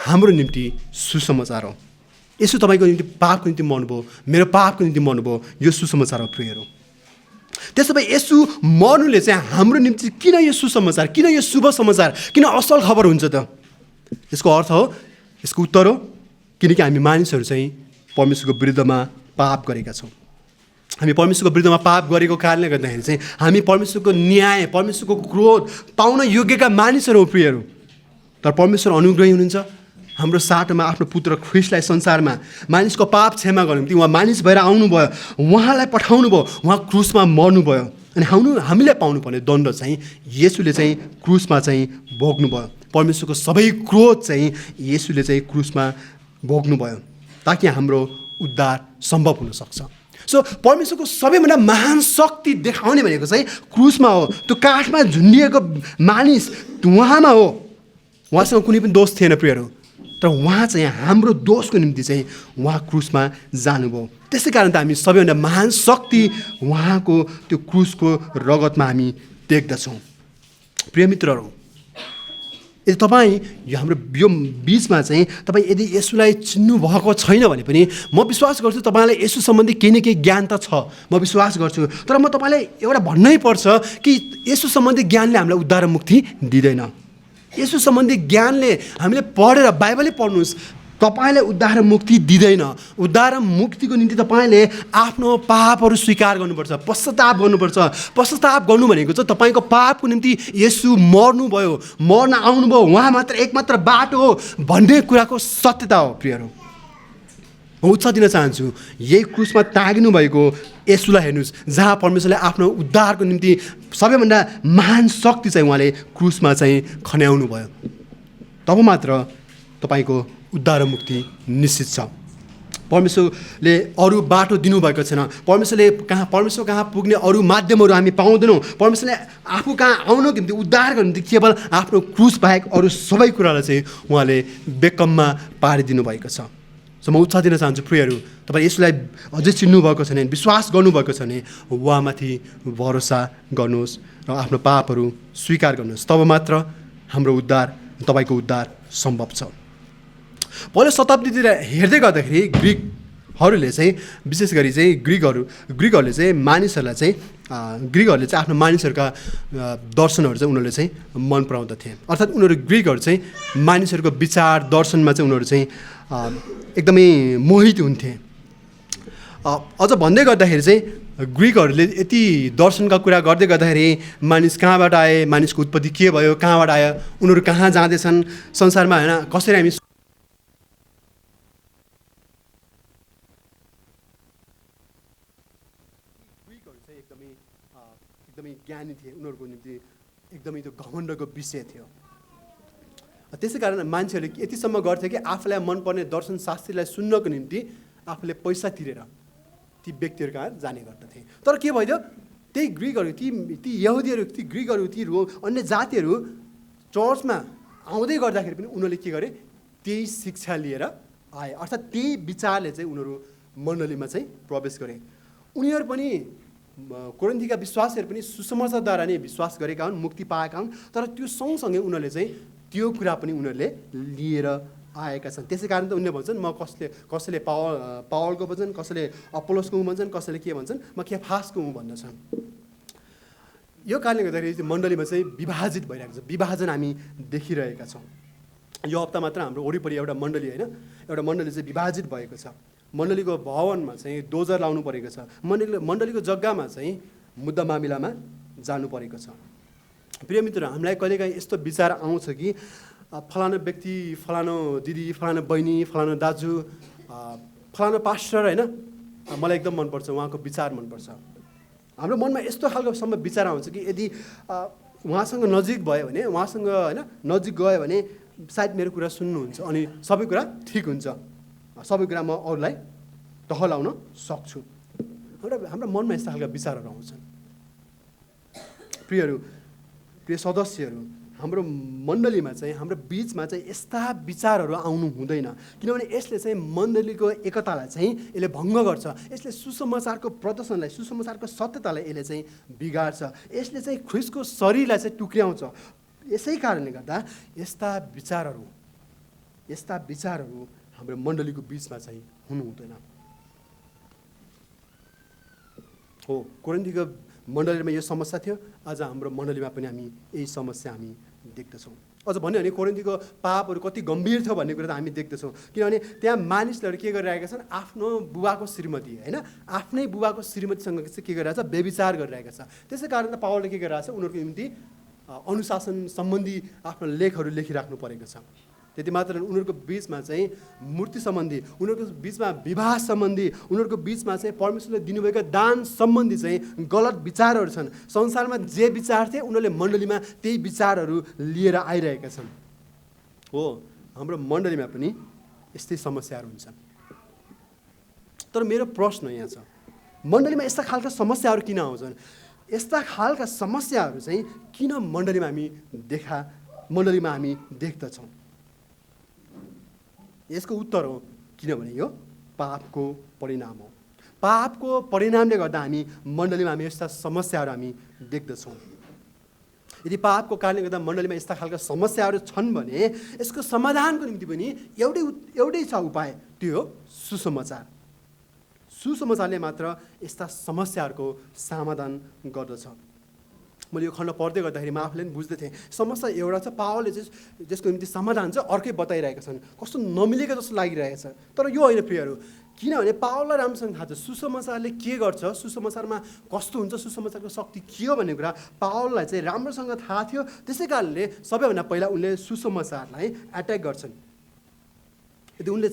हाम्रो निम्ति सुसमाचार हो। येशू तपाईँको निम्ति पापको निम्ति मर्नुभयो, मेरो पापको निम्ति मर्नुभयो। यो सुसमाचार हो प्रियहरू। त्यसो भए येशू मर्नुले चाहिँ हाम्रो निम्ति किन यो सुसमाचार, किन यो शुभ समाचार, किन असल खबर हुन्छ त? यसको अर्थ हो, यसको उत्तर हो किनकि हामी मानिसहरू चाहिँ परमेश्वरको विरुद्धमा पाप गरेका छौँ। हामी परमेश्वरको विरुद्धमा पाप गरेको कारणले गर्दाखेरि चाहिँ हामी परमेश्वरको न्याय, परमेश्वरको क्रोध पाउन योग्यका मानिसहरू हो प्रियहरू। तर परमेश्वर अनुग्रही हुनुहुन्छ। हाम्रो साटोमा आफ्नो पुत्र ख्रिस्टलाई संसारमा मानिसको पाप क्षमा गर्नु निम्ति उहाँ मानिस भएर आउनुभयो, उहाँलाई पठाउनु भयो, उहाँ क्रुसमा मर्नुभयो अनि हामीले पाउनुपर्ने दण्ड चाहिँ येशूले चाहिँ क्रुसमा चाहिँ भोग्नुभयो। परमेश्वरको सबै क्रोध चाहिँ येशूले चाहिँ क्रुसमा भोग्नुभयो ताकि हाम्रो उद्धार सम्भव हुन सक्छ। सो परमेश्वरको सबैभन्दा महान शक्ति देखाउने भनेको चाहिँ क्रुसमा हो। त्यो काठमा झुन्डिएको मानिस उहाँमा हो। उहाँसँग कुनै पनि दोष थिएन प्रियहरू, तर उहाँ चाहिँ हाम्रो दोषको निम्ति चाहिँ उहाँ क्रुसमा जानुभयो। त्यसै कारण त हामी सबैभन्दा महान शक्ति उहाँको त्यो क्रुसको रगतमा हामी देख्दछौँ। प्रिय मित्रहरू, यदि तपाईँ हाम्रो यो बिचमा चाहिँ तपाईँ यदि येशूलाई चिन्नु भएको छैन भने पनि म विश्वास गर्छु तपाईँलाई येशू सम्बन्धी केही न केही ज्ञान त छ, म विश्वास गर्छु। तर म तपाईँलाई एउटा भन्नै पर्छ कि येशू सम्बन्धी ज्ञानले हामीलाई उद्धार मुक्ति दिँदैन। येशू सम्बन्धी ज्ञानले हामीले पढेर बाइबलै पढ्नुहोस्, तपाईँलाई उद्धार मुक्ति दिँदैन। उद्धार मुक्तिको निम्ति तपाईँले आफ्नो पापहरू स्वीकार गर्नुपर्छ, पश्चाताप गर्नुपर्छ। पश्चाताप गर्नु भनेको चाहिँ तपाईँको पापको निम्ति येशू मर्नुभयो, मर्न आउनुभयो, उहाँ मात्र एकमात्र बाटो हो भन्ने कुराको सत्यता हो प्रियहरू। म उत्साह दिन चाहन्छु यही क्रुसमा टाँगिनु भएको येशूलाई हेर्नुहोस्, जहाँ परमेश्वरले आफ्नो उद्धारको निम्ति सबैभन्दा महान शक्ति चाहिँ उहाँले क्रुसमा चाहिँ खन्याउनु भयो। तब मात्र तपाईँको उद्धार मुक्ति निश्चित छ। परमेश्वरले अरू बाटो दिनुभएको छैन। परमेश्वर कहाँ पुग्ने अरू माध्यमहरू हामी पाउँदैनौँ। परमेश्वरले आफू कहाँ आउनको निम्ति उद्धार गर्नु निम्ति केवल आफ्नो क्रुस बाहेक अरू सबै कुरालाई चाहिँ उहाँले बेकममा पारिदिनु भएको छ। सो म उत्साह दिन चाहन्छु प्रियहरू, तपाईँ यसलाई अझै चिन्नुभएको छ भने, विश्वास गर्नुभएको छ भने उहाँमाथि भरोसा गर्नुहोस् र आफ्नो पापहरू स्वीकार गर्नुहोस्। तब मात्र हाम्रो उद्धार, तपाईँको उद्धार सम्भव छ। पहिलो शताब्दीतिर हेर्दै गर्दाखेरि ग्रिकहरूले चाहिँ विशेष गरी चाहिँ ग्रिकहरूले चाहिँ मानिसहरूलाई चाहिँ आफ्नो मानिसहरूका दर्शनहरू चाहिँ उनीहरूले चाहिँ मन पराउँदथे। अर्थात् उनीहरू ग्रिकहरू चाहिँ मानिसहरूको विचार दर्शनमा चाहिँ उनीहरू चाहिँ एकदमै मोहित हुन्थे। अझ भन्दै गर्दाखेरि चाहिँ ग्रिकहरूले यति दर्शनका कुरा गर्दै गर्दाखेरि मानिस कहाँबाट आए, मानिसको उत्पत्ति के भयो, कहाँबाट आयो, उनीहरू कहाँ जाँदैछन् संसारमा, होइन कसरी हामी एकदमै ज्ञानी थिए। उनीहरूको निम्ति एकदमै त्यो घमण्डको विषय थियो। त्यसै कारण मान्छेहरूले यतिसम्म गर्थे कि आफूलाई मनपर्ने दर्शन शास्त्रीलाई सुन्नको निम्ति आफूले पैसा तिरेर ती व्यक्तिहरू कहाँ जाने गर्दथे। तर के भइदियो, त्यही ग्रिकहरू, ती यहुदीहरू, ती ग्रिकहरू, ती अन्य जातिहरू चर्चमा आउँदै गर्दाखेरि पनि उनीहरूले के गरे, त्यही शिक्षा लिएर आए। अर्थात् त्यही विचारले चाहिँ उनीहरू मण्डलीमा चाहिँ प्रवेश गरे। उनीहरू पनि कोरिन्थीका विश्वासीहरू पनि सुसमाचारद्वारा नै विश्वास गरेका हुन्, मुक्ति पाएका हुन्। तर त्यो सँगसँगै उनीहरूले चाहिँ त्यो कुरा पनि उनीहरूले लिएर आएका छन्। त्यसै कारण त उनीहरूले भन्छन्, म कसैले पावलको भन्छन्, कसैले अपोलोसको हुँ भन्छन्, कसैले के भन्छन्, म केफासको हुँ भन्दछन्। यो कारणले गर्दाखेरि मण्डलीमा चाहिँ विभाजित भइरहेको छ, विभाजन हामी देखिरहेका छौँ। यो हप्ता मात्र हाम्रो वरिपरि एउटा मण्डली, होइन, एउटा मण्डली चाहिँ विभाजित भएको छ। मण्डलीको भवनमा चाहिँ डोजर लाउनु परेको छ। मण्डलीको जग्गामा चाहिँ मुद्दा मामिलामा जानु परेको छ। प्रिय मित्र, हामीलाई कहिलेकाहीँ यस्तो विचार आउँछ कि फलानु व्यक्ति, फलानु दिदी, फलानु बहिनी, फलानु दाजु, फलानु पास्टर, होइन, मलाई एकदम मनपर्छ, उहाँको विचार मनपर्छ। हाम्रो मनमा यस्तो खालकोसम्म विचार आउँछ कि यदि उहाँसँग नजिक भयो भने, उहाँसँग होइन नजिक गयो भने सायद मेरो कुरा सुन्नुहुन्छ अनि सबै कुरा ठिक हुन्छ, सबै कुरा म अरूलाई टहलाउन सक्छु। हाम्रो मनमा यस्ता खालका विचारहरू आउँछन्। प्रिय सदस्यहरू, हाम्रो मण्डलीमा चाहिँ, हाम्रो बिचमा चाहिँ यस्ता विचारहरू आउनु हुँदैन, किनभने यसले चाहिँ मण्डलीको एकतालाई चाहिँ यसले भङ्ग गर्छ। यसले सुसमाचारको प्रदर्शनलाई, सुसमाचारको सत्यतालाई यसले चाहिँ बिगार्छ। यसले चाहिँ ख्रिस्टको शरीरलाई चाहिँ टुक्र्याउँछ। यसै कारणले गर्दा यस्ता विचारहरू हाम्रो मण्डलीको बिचमा चाहिँ हुनु हुँदैन। हो, कोरिन्थीको मण्डलीमा यो समस्या थियो, आज हाम्रो मण्डलीमा पनि हामी यही समस्या हामी देख्दछौँ। अझ भन्यो भने कोरिन्थीको पापहरू कति गम्भीर थियो भन्ने कुरा त हामी देख्दछौँ, किनभने त्यहाँ मानिसहरू के गरिरहेका छन्, आफ्नो बुबाको श्रीमती होइन, आफ्नै बुबाको श्रीमतीसँग चाहिँ के गरिरहेछ, व्यभिचार गरिरहेका छ। त्यसै कारण त पावलले के गरिरहेछ, उनीहरूको निम्ति अनुशासन सम्बन्धी आफ्नो लेखहरू लेखिराख्नु परेको छ। त्यति मात्र उनीहरूको बिचमा चाहिँ मूर्ति सम्बन्धी, उनीहरूको बिचमा विवाह सम्बन्धी, उनीहरूको बिचमा चाहिँ परमेश्वरले दिनुभएका दान सम्बन्धी चाहिँ गलत विचारहरू छन्। संसारमा जे विचार थिए उनीहरूले मण्डलीमा त्यही विचारहरू लिएर आइरहेका छन्। हो, हाम्रो मण्डलीमा पनि यस्तै समस्याहरू हुन्छन्। तर मेरो प्रश्न यहाँ छ, मण्डलीमा यस्ता खालका समस्याहरू किन आउँछन्? यस्ता खालका समस्याहरू चाहिँ किन मण्डलीमा हामी देख्दछौँ? यसको उत्तर हो, किनभने यो पापको परिणाम हो। पापको परिणामले गर्दा हामी मण्डलीमा यस्ता समस्याहरू हामी देख्दछौँ। यदि पापको कारणले गर्दा मण्डलीमा यस्ता खालका समस्याहरू छन् भने यसको समाधानको निम्ति पनि एउटै छ उपाय, त्यो हो सुसमाचार। सुसमाचारले मात्र यस्ता समस्याहरूको समाधान गर्दछ। मैले यो खण्ड पढ्दै गर्दाखेरि म आफूले पनि बुझ्दै थिएँ, समस्या एउटा छ, पावलले चाहिँ जसको निम्ति समाधान छ अर्कै बताइरहेका छन्, कस्तो नमिलेको जस्तो लागिरहेको छ। तर यो होइन प्रियहरू, किनभने पावललाई राम्रोसँग थाहा छ सुसमाचारले के गर्छ, सुसमाचारमा कस्तो हुन्छ, सुसमाचारको शक्ति के हो भन्ने कुरा पावललाई चाहिँ राम्रोसँग थाहा थियो। त्यसै कारणले सबैभन्दा पहिला उनले सुसमाचारलाई एट्याक गर्छन्। यदि उनले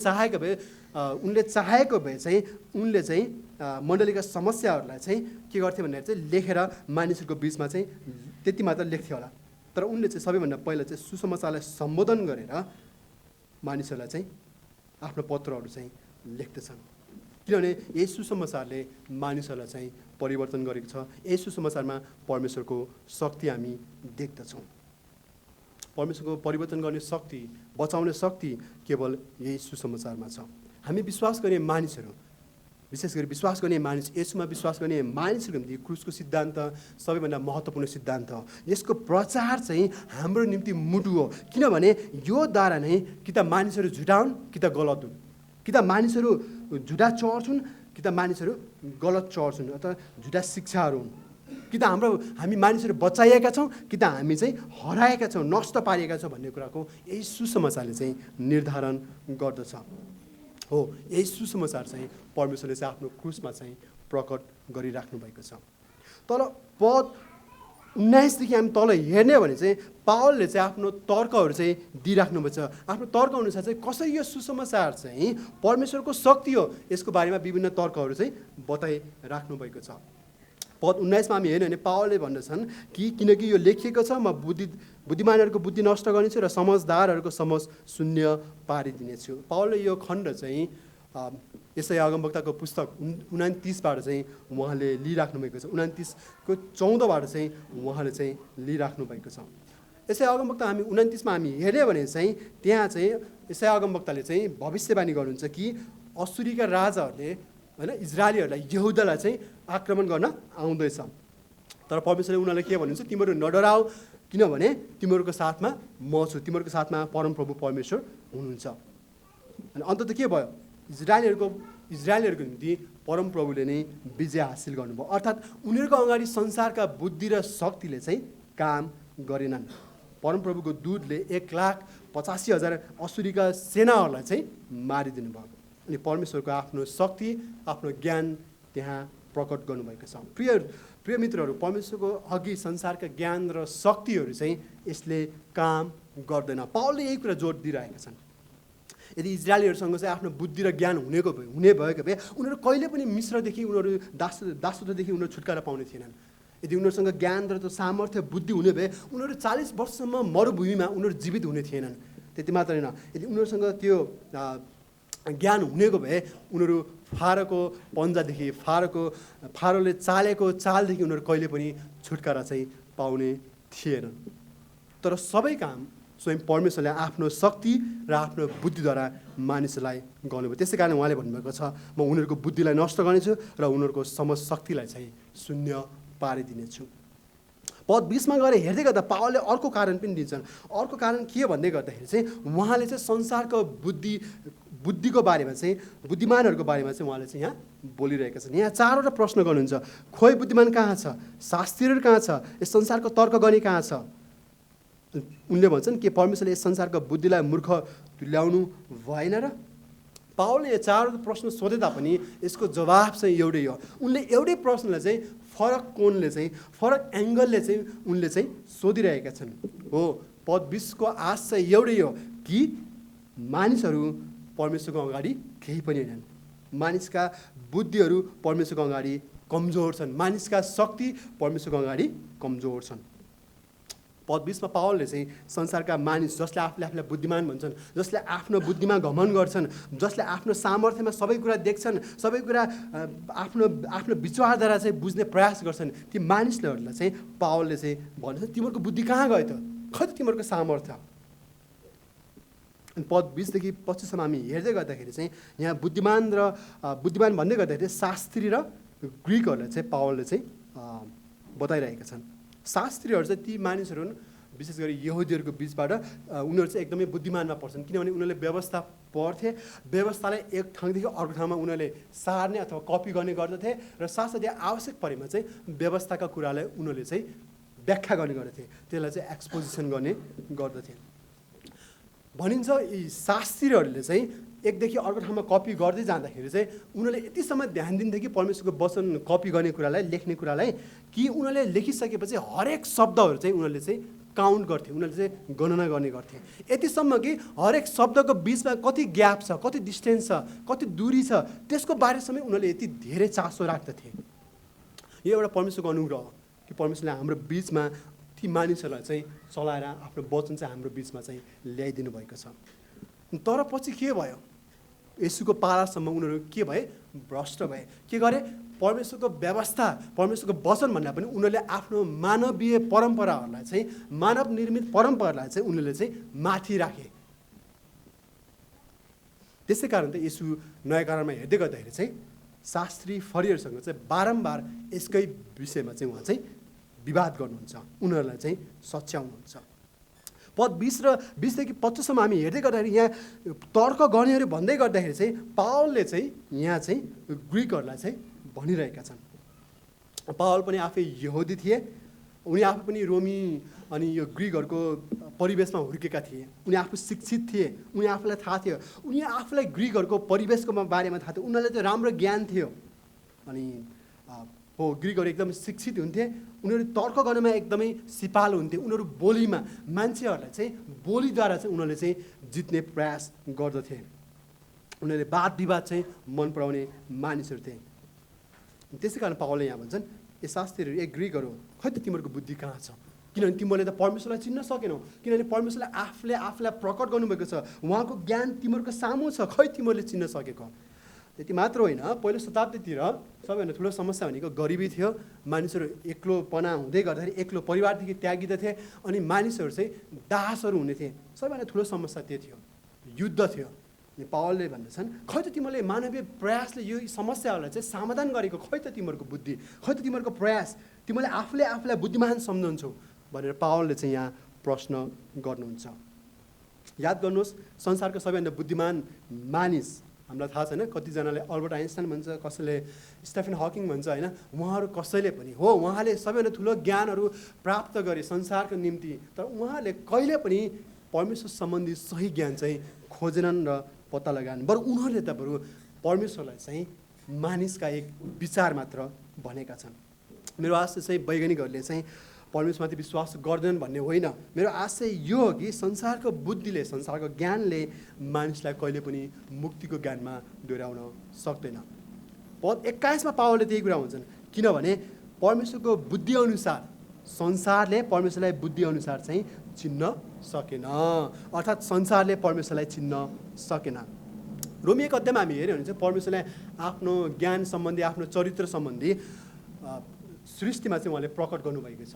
चाहेको भए चाहिँ उनले चाहिँ मण्डलीका समस्याहरूलाई चाहिँ के गर्थे भनेर चाहिँ लेखेर मानिसहरूको बिचमा चाहिँ त्यति मात्र लेख्थे होला। तर उनले चाहिँ सबैभन्दा पहिला चाहिँ सुसमाचारलाई सम्बोधन गरेर मानिसहरूलाई चाहिँ आफ्नो पत्रहरू चाहिँ लेख्दछन्, किनभने यही सुसमाचारले मानिसहरूलाई चाहिँ परिवर्तन गरेको छ। यही सुसमाचारमा परमेश्वरको शक्ति हामी देख्दछौँ। परमेश्वरको परिवर्तन गर्ने शक्ति, बचाउने शक्ति केवल यही सुसमाचारमा छ। हामी विश्वास गर्ने मानिसहरू, विशेष गरी विश्वास गर्ने मानिस, येशूमा विश्वास गर्ने मानिसहरूको निम्ति क्रुसको सिद्धान्त सबैभन्दा महत्त्वपूर्ण सिद्धान्त हो। यसको प्रचार चाहिँ हाम्रो निम्ति मुटु हो, किनभने यो द्वारा नै कि त मानिसहरू झुटा हुन् कि त गलत हुन्, कि त मानिसहरू झुटा चर्च हुन् कि त मानिसहरू गलत चर्च हुन्, अथवा झुटा शिक्षाहरू हुन्, कि त हामी मानिसहरू बचाइएका छौँ कि त हामी चाहिँ हराएका छौँ, नष्ट पारिएका छौँ भन्ने कुराको यही सुसमाचारले चाहिँ निर्धारण गर्दछ। हो, यही सुसमाचार चाहिँ परमेश्वरले चाहिँ आफ्नो क्रुसमा चाहिँ प्रकट गरिराख्नु भएको छ। तर पद 19 देखि हामी तल हेर्ने हो भने चाहिँ पावलले चाहिँ आफ्नो तर्कहरू चाहिँ दिइराख्नु भएको छ। आफ्नो तर्क अनुसार चाहिँ कसरी यो सुसमाचार चाहिँ परमेश्वरको शक्ति हो, यसको बारेमा विभिन्न तर्कहरू चाहिँ बताइराख्नु भएको छ। पद 19 मा हामी हेर्ने भने पावलले भन्दछन् कि किनकि यो लेखिएको छ, म बुद्धिमानहरूको बुद्धि नष्ट गर्नेछु र समझदारहरूको समझ शून्य पारिदिनेछु। पावलले यो खण्ड चाहिँ यसाया अगमवक्ताको पुस्तक 29बाट चाहिँ उहाँले लिइराख्नु भएको छ। 29को 14बाट चाहिँ उहाँले चाहिँ लिइराख्नु भएको छ। यसाया अगमवक्ता हामी 29मा हामी हेर्ने भने चाहिँ त्यहाँ चाहिँ यसाया अगमवक्ताले चाहिँ भविष्यवाणी गर्नुहुन्छ कि अश्शूरीका राजाहरूले होइन इजरायलीहरूलाई, यहुदालाई चाहिँ आक्रमण गर्न आउँदैछ। तर परमेश्वरले उनीहरूलाई के भन्नुहुन्छ, तिमीहरू नडराऊ, किनभने तिमीहरूको साथमा म छु, तिमीहरूको साथमा परमप्रभु परमेश्वर हुनुहुन्छ। अनि अन्त त के भयो, इजरायलीहरूको निम्ति परमप्रभुले नै विजय हासिल गर्नुभयो। अर्थात् उनीहरूको अगाडि संसारका बुद्धि र शक्तिले चाहिँ काम गरेनन्। परमप्रभुको दूतले 1,85,000 अश्शूरीका सेनाहरूलाई चाहिँ मारिदिनु भयो। अनि परमेश्वरको आफ्नो शक्ति, आफ्नो ज्ञान त्यहाँ प्रकट गर्नुभएको छ। प्रिय मित्रहरू, परमेश्वरको अघि संसारका ज्ञान र शक्तिहरू चाहिँ यसले काम गर्दैन। पावलले यही कुरा जोड दिइरहेका छन्। यदि इजरायलीहरूसँग चाहिँ आफ्नो बुद्धि र ज्ञान हुने भएको भए उनीहरू कहिले पनि मिस्रदेखि उनीहरू दासत्वदेखि उनीहरू छुटकारा पाउने थिएनन्। यदि उनीहरूसँग ज्ञान र त्यो सामर्थ्य बुद्धि हुने भए उनीहरू 40 वर्षसम्म मरुभूमिमा उनीहरू जीवित हुने थिएनन्। त्यति मात्र होइन, यदि उनीहरूसँग त्यो ज्ञान हुनेको भए उनीहरू फारोको पन्जादेखि फारोले चालेको चालदेखि उनीहरू कहिले पनि छुटकारा चाहिँ पाउने थिएनन्। तर सबै काम स्वयं परमेश्वरले आफ्नो शक्ति र आफ्नो बुद्धिद्वारा मानिसलाई गर्नुभयो। त्यसै कारण उहाँले भन्नुभएको छ, म उनीहरूको बुद्धिलाई नष्ट गर्नेछु र उनीहरूको समशक्तिलाई चाहिँ शून्य पारिदिनेछु। पद 20 मा गएर हेर्दै गर्दा पावलले अर्को कारण पनि दिन्छन्। अर्को कारण के भन्दै गर्दाखेरि चाहिँ उहाँले चाहिँ संसारको बुद्धिको बारेमा चाहिँ बुद्धिमानहरूको बारेमा चाहिँ उहाँले चाहिँ यहाँ बोलिरहेका छन्। यहाँ 4वटा प्रश्न गर्नुहुन्छ, खोइ बुद्धिमान कहाँ छ, शास्त्रीहरू कहाँ छ, यस संसारको तर्क गर्ने कहाँ छ। उनले भन्छन् के परमेश्वरले यस संसारको बुद्धिलाई मूर्ख तुल्याउनु भएन र? पावलले यो 4वटा प्रश्न सोधे तापनि यसको जवाब चाहिँ एउटै हो। उनले एउटै प्रश्नलाई चाहिँ फरक कोणले चाहिँ फरक एङ्गलले चाहिँ उनले चाहिँ सोधिरहेका छन्। हो, पद 20 को आश चाहिँ एउटै हो कि मानिसहरू परमेश्वरको अगाडि केही पनि होइनन्। मानिसका बुद्धिहरू परमेश्वरको अगाडि कमजोर छन्, मानिसका शक्ति परमेश्वरको अगाडि कमजोर छन्। पद 20 मा पावलले चाहिँ संसारका मानिस जसले आफूलाई बुद्धिमान भन्छन्, जसले आफ्नो बुद्धिमा घमण्ड गर्छन्, जसले आफ्नो सामर्थ्यमा सबै कुरा देख्छन्, सबै कुरा आफ्नो विचारद्वारा चाहिँ बुझ्ने प्रयास गर्छन्, ती मानिसहरूलाई चाहिँ पावलले चाहिँ भन्छ तिमीहरूको बुद्धि कहाँ गयो त, खै त तिमीहरूको सामर्थ्य। अनि पद 20 देखि 25 सम्म हामी हेर्दै गर्दाखेरि चाहिँ यहाँ बुद्धिमान भन्दै गर्दाखेरि शास्त्री र ग्रिकहरूलाई चाहिँ पावलले चाहिँ बताइरहेका छन्। शास्त्रीहरू चाहिँ ती मानिसहरू हुन्, विशेष गरी यहुदीहरूको बिचबाट उनीहरू चाहिँ एकदमै बुद्धिमानमा पर्छन्, किनभने उनीहरूले व्यवस्था पढ्थे, व्यवस्थालाई एक ठाउँदेखि अर्को ठाउँमा उनीहरूले सार्ने अथवा कपी गर्ने गर्दथे र साथसाथै आवश्यक परेमा चाहिँ व्यवस्थाका कुरालाई उनीहरूले चाहिँ व्याख्या गर्ने गर्दथे, त्यसलाई चाहिँ एक्सपोजिसन गर्ने गर्दथे। भनिन्छ यी शास्त्रीहरूले चाहिँ एकदेखि अर्को ठाउँमा कपी गर्दै जाँदाखेरि चाहिँ उनीहरूले यतिसम्म ध्यान दिन्थे कि परमेश्वरको वचन कपी गर्ने कुरालाई, लेख्ने कुरालाई, कि उनीहरूले लेखिसकेपछि हरेक शब्दहरू चाहिँ उनीहरूले चाहिँ काउन्ट गर्थे, उनीहरूले चाहिँ गणना गर्ने गर्थे। यतिसम्म कि हरेक शब्दको बिचमा कति ग्याप छ, कति डिस्टेन्स छ, कति दूरी छ, त्यसको बारेसम्म उनीहरूले यति धेरै चासो राख्दथे। यो एउटा परमेश्वरको अनुग्रह हो कि परमेश्वरले हाम्रो बिचमा ती मानिसहरूलाई चाहिँ चलाएर आफ्नो वचन चाहिँ हाम्रो बिचमा चाहिँ ल्याइदिनु भएको छ। तर पछि के भयो, येशूको पालासम्म उनीहरू के भए, भ्रष्ट भए। के गरे, परमेश्वरको व्यवस्था, परमेश्वरको वचन भन्दा पनि उनीहरूले आफ्नो मानवीय परम्पराहरूलाई चाहिँ, मानव निर्मित परम्परालाई चाहिँ उनीहरूले चाहिँ माथि राखे। त्यसै कारण त येशू नयाँ करारमा हेर्दै गर्दाखेरि चाहिँ शास्त्री फरिहरूसँग चाहिँ बारम्बार यसकै विषयमा चाहिँ उहाँ चाहिँ विवाद गर्नुहुन्छ, उनीहरूलाई चाहिँ सच्याउनुहुन्छ। पद 20 र 20 देखि 25 सम्म हामी हेर्दै गर्दाखेरि यहाँ तर्क गर्नेहरू भन्दै गर्दाखेरि चाहिँ पावलले चाहिँ यहाँ चाहिँ ग्रिकहरूलाई चाहिँ भनिरहेका छन्। पावल पनि आफै यहुदी थिए, उनी आफै पनि रोमी अनि यो ग्रिकहरूको परिवेशमा हुर्केका थिए, उनी आफू शिक्षित थिए, उनी आफूलाई थाहा थियो, उनी आफूलाई ग्रिकहरूको परिवेशको बारेमा थाहा थियो, उनीहरूलाई त्यो राम्रो ज्ञान थियो। अनि हो, ग्रिकहरू एकदम शिक्षित हुन्थे, उनीहरू तर्क गर्नमा एकदमै सिपालु हुन्थे, उनीहरू बोलीमा मान्छेहरूलाई चाहिँ बोलीद्वारा चाहिँ उनीहरूले चाहिँ जित्ने प्रयास गर्दथे, उनीहरूले वाद विवाद चाहिँ मन पराउने मानिसहरू थिए। त्यसै कारण पावलले यहाँ भन्छन् ए शास्त्रीहरू, ए ग्रिकहरू, खै त तिमीहरूको बुद्धि कहाँ छ, किनभने तिमीहरूले त परमेश्वरलाई चिन्न सकेनौ, किनभने परमेश्वरले आफूलाई प्रकट गर्नुभएको छ, उहाँको ज्ञान तिमीहरूको सामु छ, खै तिमीहरूले चिन्न सकेको। त्यति मात्र होइन, पहिलो शताब्दीतिर सबैभन्दा ठुलो समस्या भनेको गरिबी थियो, मानिसहरू एक्लोपना हुँदै गर्दाखेरि एक्लो परिवारदेखि त्यागिँदथे, अनि मानिसहरू चाहिँ दासहरू हुने थिए, सबैभन्दा ठुलो समस्या त्यो थियो, युद्ध थियो। अनि पावलले भन्दछन् खै त तिमीहरूले मानवीय प्रयासले यो समस्याहरूलाई चाहिँ समाधान गरेको, खै त तिमीहरूको बुद्धि, खै त तिमीहरूको प्रयास, तिमीले आफूलाई बुद्धिमान सम्झन्छौ भनेर पावलले चाहिँ यहाँ प्रश्न गर्नुहुन्छ। याद गर्नुहोस्, संसारको सबैभन्दा बुद्धिमान मानिस हामीलाई थाहा छैन, कतिजनाले अल्बर्ट आइन्स्टाइन भन्छ, कसैले स्टेफन हकिङ भन्छ होइन, उहाँहरू कसैले पनि हो, उहाँले सबैभन्दा ठुलो ज्ञानहरू प्राप्त गरे संसारको निम्ति, तर उहाँले कहिले पनि परमेश्वर सम्बन्धी सही ज्ञान चाहिँ खोजेनन् र पत्ता लगाएन, बरु उनीहरूले त बरु परमेश्वरलाई चाहिँ मानिसका एक विचार मात्र भनेका छन्। मेरो आशा चाहिँ वैज्ञानिकहरूले चाहिँ परमेश्वरमाथि विश्वास गर्दैनन् भन्ने होइन। मेरो आशय यो हो कि संसारको बुद्धिले, संसारको ज्ञानले मानिसलाई कहिले पनि मुक्तिको ज्ञानमा डोर्याउन सक्दैन। पद 21 पावलले त्यही कुरा हुन्छन्, किनभने परमेश्वरको बुद्धिअनुसार संसारले परमेश्वरलाई बुद्धिअनुसार चाहिँ चिन्न सकेन, अर्थात् संसारले परमेश्वरलाई चिन्न सकेन। रोमी 1 अध्यायमा हामी हेऱ्यौँ भने चाहिँ परमेश्वरलाई आफ्नो ज्ञान सम्बन्धी, आफ्नो चरित्र सम्बन्धी सृष्टिमा चाहिँ उहाँले प्रकट गर्नुभएको छ।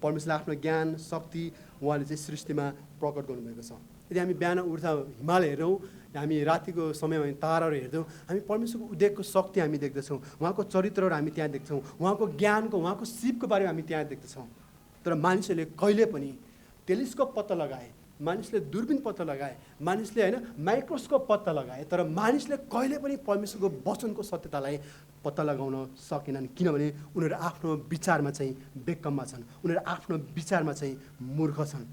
परमेश्वरले आफ्नो ज्ञान शक्ति उहाँले चाहिँ सृष्टिमा प्रकट गर्नुभएको छ। यदि हामी बिहान उठ्दा हिमाल हेरौँ, हामी रातिको समयमा हामी ताराहरू हेर्छौँ, हामी परमेश्वरको उदेकको शक्ति हामी देख्दछौँ, उहाँको चरित्रहरू हामी त्यहाँ देख्छौँ, उहाँको ज्ञानको, उहाँको सिपको बारेमा हामी त्यहाँ देख्दछौँ। तर मानिसहरूले कहिले पनि टेलिस्कोप पत्ता लगाए, मानिसले दूरबीन पत्ता लगाए, मानिसले होइन माइक्रोस्कोप पत्ता लगाए, तर मानिसले कहिले पनि परमेश्वरको वचनको सत्यतालाई पत्ता लगाउन सकेनन्, किनभने उनीहरू आफ्नो विचारमा चाहिँ बेकममा छन्, उनीहरू आफ्नो विचारमा चाहिँ मूर्ख छन्।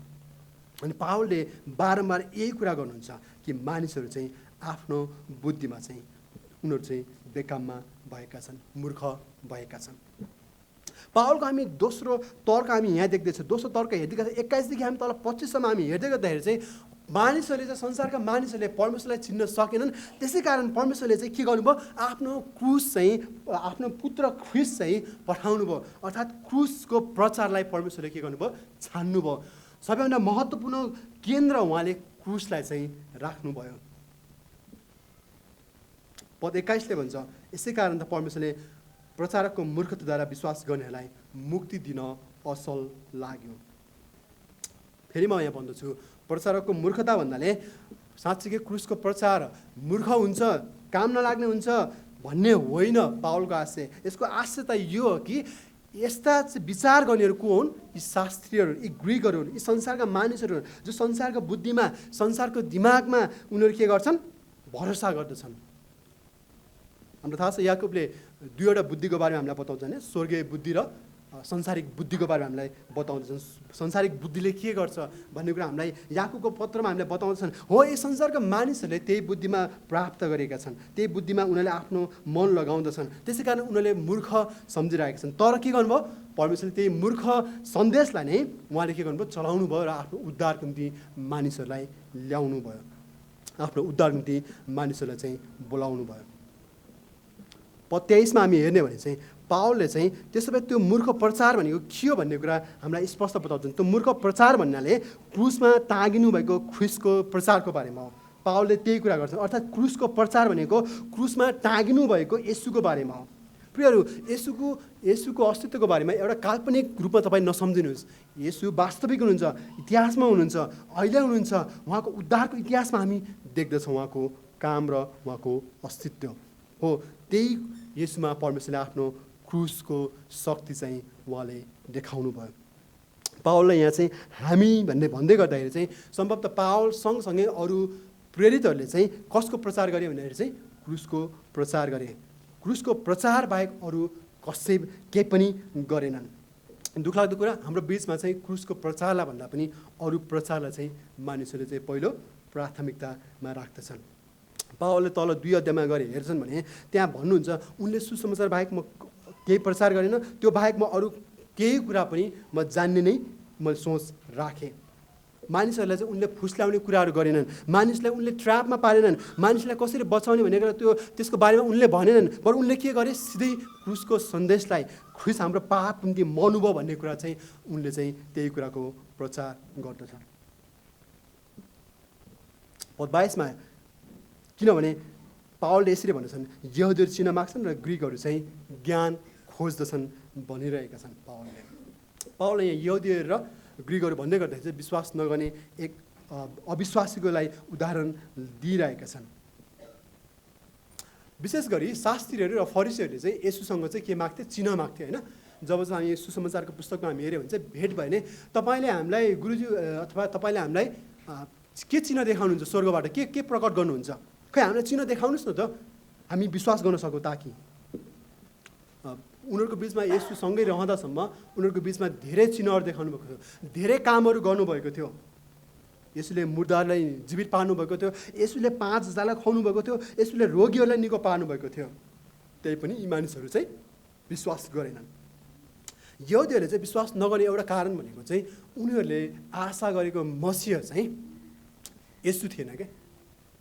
अनि पावलले बारम्बार यही कुरा गर्नुहुन्छ कि मानिसहरू चाहिँ आफ्नो बुद्धिमा चाहिँ उनीहरू चाहिँ बेकाममा भएका छन्, मूर्ख भएका छन्। पावलको हामी दोस्रो तर्क हामी यहाँ देख्दैछौँ। दोस्रो तर्क हेर्दै गर्दा 21 देखि हामी तल 25 सम्म हामी हेर्दै गर्दाखेरि चाहिँ मानिसहरूले चाहिँ, संसारका मानिसहरूले परमेश्वरलाई चिन्न सकेनन्। त्यसै कारण परमेश्वरले चाहिँ के गर्नुभयो, आफ्नो क्रुस चाहिँ, आफ्नो पुत्र ख्रिस्ट चाहिँ पठाउनु भयो, अर्थात् क्रुसको प्रचारलाई परमेश्वरले के गर्नुभयो, छान्नुभयो। सबैभन्दा महत्त्वपूर्ण केन्द्र उहाँले क्रुसलाई चाहिँ राख्नुभयो। पद 21ले भन्छ, यसै कारण त परमेश्वरले प्रचारकको मूर्खताद्वारा विश्वास गर्नेहरूलाई मुक्ति दिन असल लाग्यो। फेरि म यहाँ भन्दछु, प्रचारकको मूर्खता भन्नाले साँच्चीकै क्रुसको प्रचार मूर्ख हुन्छ, काम नलाग्ने हुन्छ भन्ने होइन पावलको आशय। यसको आशय त यो हो कि यस्ता विचार गर्नेहरू को हुन्, यी शास्त्रीहरू, यी ग्रिकहरू हुन्, यी संसारका मानिसहरू हुन्, जो संसारको बुद्धिमा, संसारको दिमागमा उनीहरू के गर्छन्, भरोसा गर्दछन्। हाम्रो थाहा छ याकुबले दुईवटा बुद्धिको बारेमा हामीलाई बताउँछ भने, स्वर्गीय बुद्धि र संसारिक बुद्धिको बारेमा हामीलाई बताउँदछन्। संसारिक बुद्धिले के गर्छ भन्ने कुरा हामीलाई याकुबको पत्रमा हामीलाई बताउँदछन्। हो, यी संसारका मानिसहरूले त्यही बुद्धिमा प्राप्त गरेका छन्, त्यही बुद्धिमा उनीहरूले आफ्नो मन लगाउँदछन्, त्यसै कारण उनीहरूले मूर्ख सम्झिरहेका छन्। तर के गर्नुभयो, परमेश्वरले त्यही मूर्ख सन्देशलाई नै उहाँले के गर्नुभयो, चलाउनु भयो र आफ्नो उद्धारको निम्ति मानिसहरूलाई ल्याउनु भयो, आफ्नो उद्धारको निम्ति मानिसहरूलाई चाहिँ बोलाउनु भयो। पद 23मा हामी हेर्ने भने चाहिँ पावलले चाहिँ त्यसो भए त्यो मूर्ख प्रचार भनेको के हो भन्ने कुरा हामीलाई स्पष्ट बताउँछन्। त्यो मूर्ख प्रचार भन्नाले क्रुसमा टाँगिनु भएको ख्रिस्टको प्रचारको बारेमा हो। पावलले त्यही कुरा गर्छन्, अर्थात् क्रुसको प्रचार भनेको क्रुसमा टाँगिनु भएको येशूको बारेमा हो। प्रियहरू, येशूको अस्तित्वको बारेमा एउटा काल्पनिक रूपमा तपाईँ नसम्झिनुहोस्। येशू वास्तविक हुनुहुन्छ, इतिहासमा हुनुहुन्छ, अहिले हुनुहुन्छ। उहाँको उद्धारको इतिहासमा हामी देख्दछौँ उहाँको काम र उहाँको अस्तित्व हो। त्यही येशूमा परमेश्वरले आफ्नो क्रुसको शक्ति चाहिँ उहाँले देखाउनु भयो। पावलले यहाँ चाहिँ हामी भन्दै गर्दाखेरि चाहिँ सम्भवतः पावल सँगसँगै अरू प्रेरितहरूले चाहिँ कसको प्रचार गरे भन्दाखेरि चाहिँ क्रुसको प्रचार गरे। क्रुसको प्रचार बाहेक अरू कसै केही पनि गरेनन्। दुःखलाग्दो कुरा, हाम्रो बिचमा चाहिँ क्रुसको प्रचारलाई भन्दा पनि अरू प्रचारलाई चाहिँ मानिसहरूले चाहिँ पहिलो प्राथमिकतामा राख्दछन्। पावलले तल 2 अध्यायमा गएर हेर्छन् भने त्यहाँ भन्नुहुन्छ, उनले सुसमाचार बाहेक म केही प्रचार गरेन, त्यो बाहेक म अरू केही कुरा पनि म जान्ने नै मैले सोच राखेँ। मानिसहरूलाई चाहिँ उनले फुस्ल्याउने कुराहरू गरेनन्, मानिसलाई उनले ट्र्यापमा पारेनन्, मानिसलाई कसरी बचाउने भनेर त्यसको बारेमा उनले भनेनन्। बरु उनले के गरे, सिधै क्रुसको सन्देशलाई, ख्रिस्ट हाम्रो पापको निम्ति मर्नुभयो भन्ने कुरा चाहिँ उनले चाहिँ त्यही कुराको प्रचार गर्दछन्। पद 22मा किनभने पावलले यसरी भन्दछन्, यहुदीहरू चिन्न माग्छन् र ग्रिकहरू चाहिँ ज्ञान खोज्दछन् भनिरहेका छन्। पावलले यहाँ यहुदीहरू र ग्रिकहरू भन्दै गर्दाखेरि चाहिँ विश्वास नगर्ने एक अविश्वासीको लागि उदाहरण दिइरहेका छन्। विशेष गरी शास्त्रीहरू र फरिसीहरूले चाहिँ येशूसँग चाहिँ के माग्थे, चिन्ह माग्थे होइन। जब चाहिँ हामी सुसमाचारको पुस्तकमा हामी हेऱ्यौँ भने चाहिँ भेट भयो भने तपाईँले हामीलाई गुरुजी अथवा तपाईँले हामीलाई के चिन्ह देखाउनुहुन्छ, स्वर्गबाट के प्रकट गर्नुहुन्छ, खै हामीलाई चिन्ह देखाउनुहोस् न त, हामी विश्वास गर्न सकौँ। ताकि उनीहरूको बिचमा येशूसँगै रहँदासम्म उनीहरूको बिचमा धेरै चिन्हहरू देखाउनु भएको थियो, धेरै कामहरू गर्नुभएको थियो। येशूले मुर्दाहरूलाई जीवित पार्नुभएको थियो, येशूले 5,000लाई खुवाउनु भएको थियो, येशूले रोगीहरूलाई निको पार्नुभएको थियो। त्यही पनि यी मानिसहरू चाहिँ विश्वास गरेनन्। यहुदीहरूले चाहिँ विश्वास नगर्ने एउटा कारण भनेको चाहिँ उनीहरूले आशा गरेको मसीह चाहिँ यसु थिएन क्या।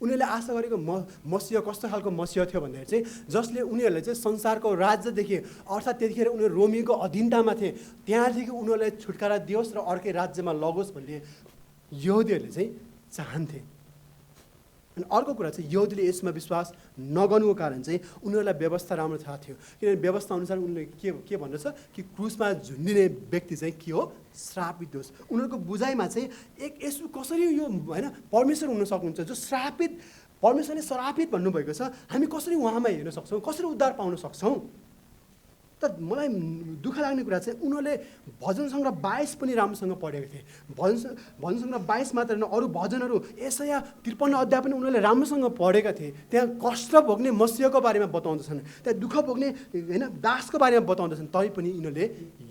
उनीहरूले आशा गरेको मसीह कस्तो खालको मसीह थियो भन्दाखेरि चाहिँ जसले उनीहरूलाई चाहिँ संसारको राज्यदेखि अर्थात् त्यतिखेर उनीहरू रोमीको अधीनतामा थिए त्यहाँदेखि उनीहरूलाई छुटकारा दियोस् र अर्कै राज्यमा लगोस् भन्ने यहुदीहरूले चाहिँ चाहन्थे। अनि अर्को कुरा चाहिँ यहुदीले यसमा विश्वास नगर्नुको कारण चाहिँ उनीहरूलाई व्यवस्था राम्रो थाहा थियो, किनभने व्यवस्था अनुसार उनीहरूले के भन्दछ कि क्रुसमा झुन्डिने व्यक्ति चाहिँ के हो, श्रापित होस्। उनीहरूको बुझाइमा चाहिँ एक यसो कसरी यो होइन परमेश्वर हुन सक्नुहुन्छ जो श्रापित, परमेश्वरले श्रापित भन्नुभएको छ, हामी कसरी उहाँमा हेर्न सक्छौँ, कसरी उद्धार पाउन सक्छौँ। त मलाई दुःख लाग्ने कुरा चाहिँ उनीहरूले भजन सङ्ग्रह 22 पनि राम्रोसँग पढेको थिए। भजन सङ्ग्रह 22 मात्र होइन, अरू भजनहरू यसाया 53 अध्याय पनि उनीहरूले राम्रोसँग पढेका थिए। त्यहाँ कष्ट भोग्ने मसीहको बारेमा बताउँदछन्, त्यहाँ दुःख भोग्ने होइन दासको बारेमा बताउँदछन्, तैपनि यिनीहरूले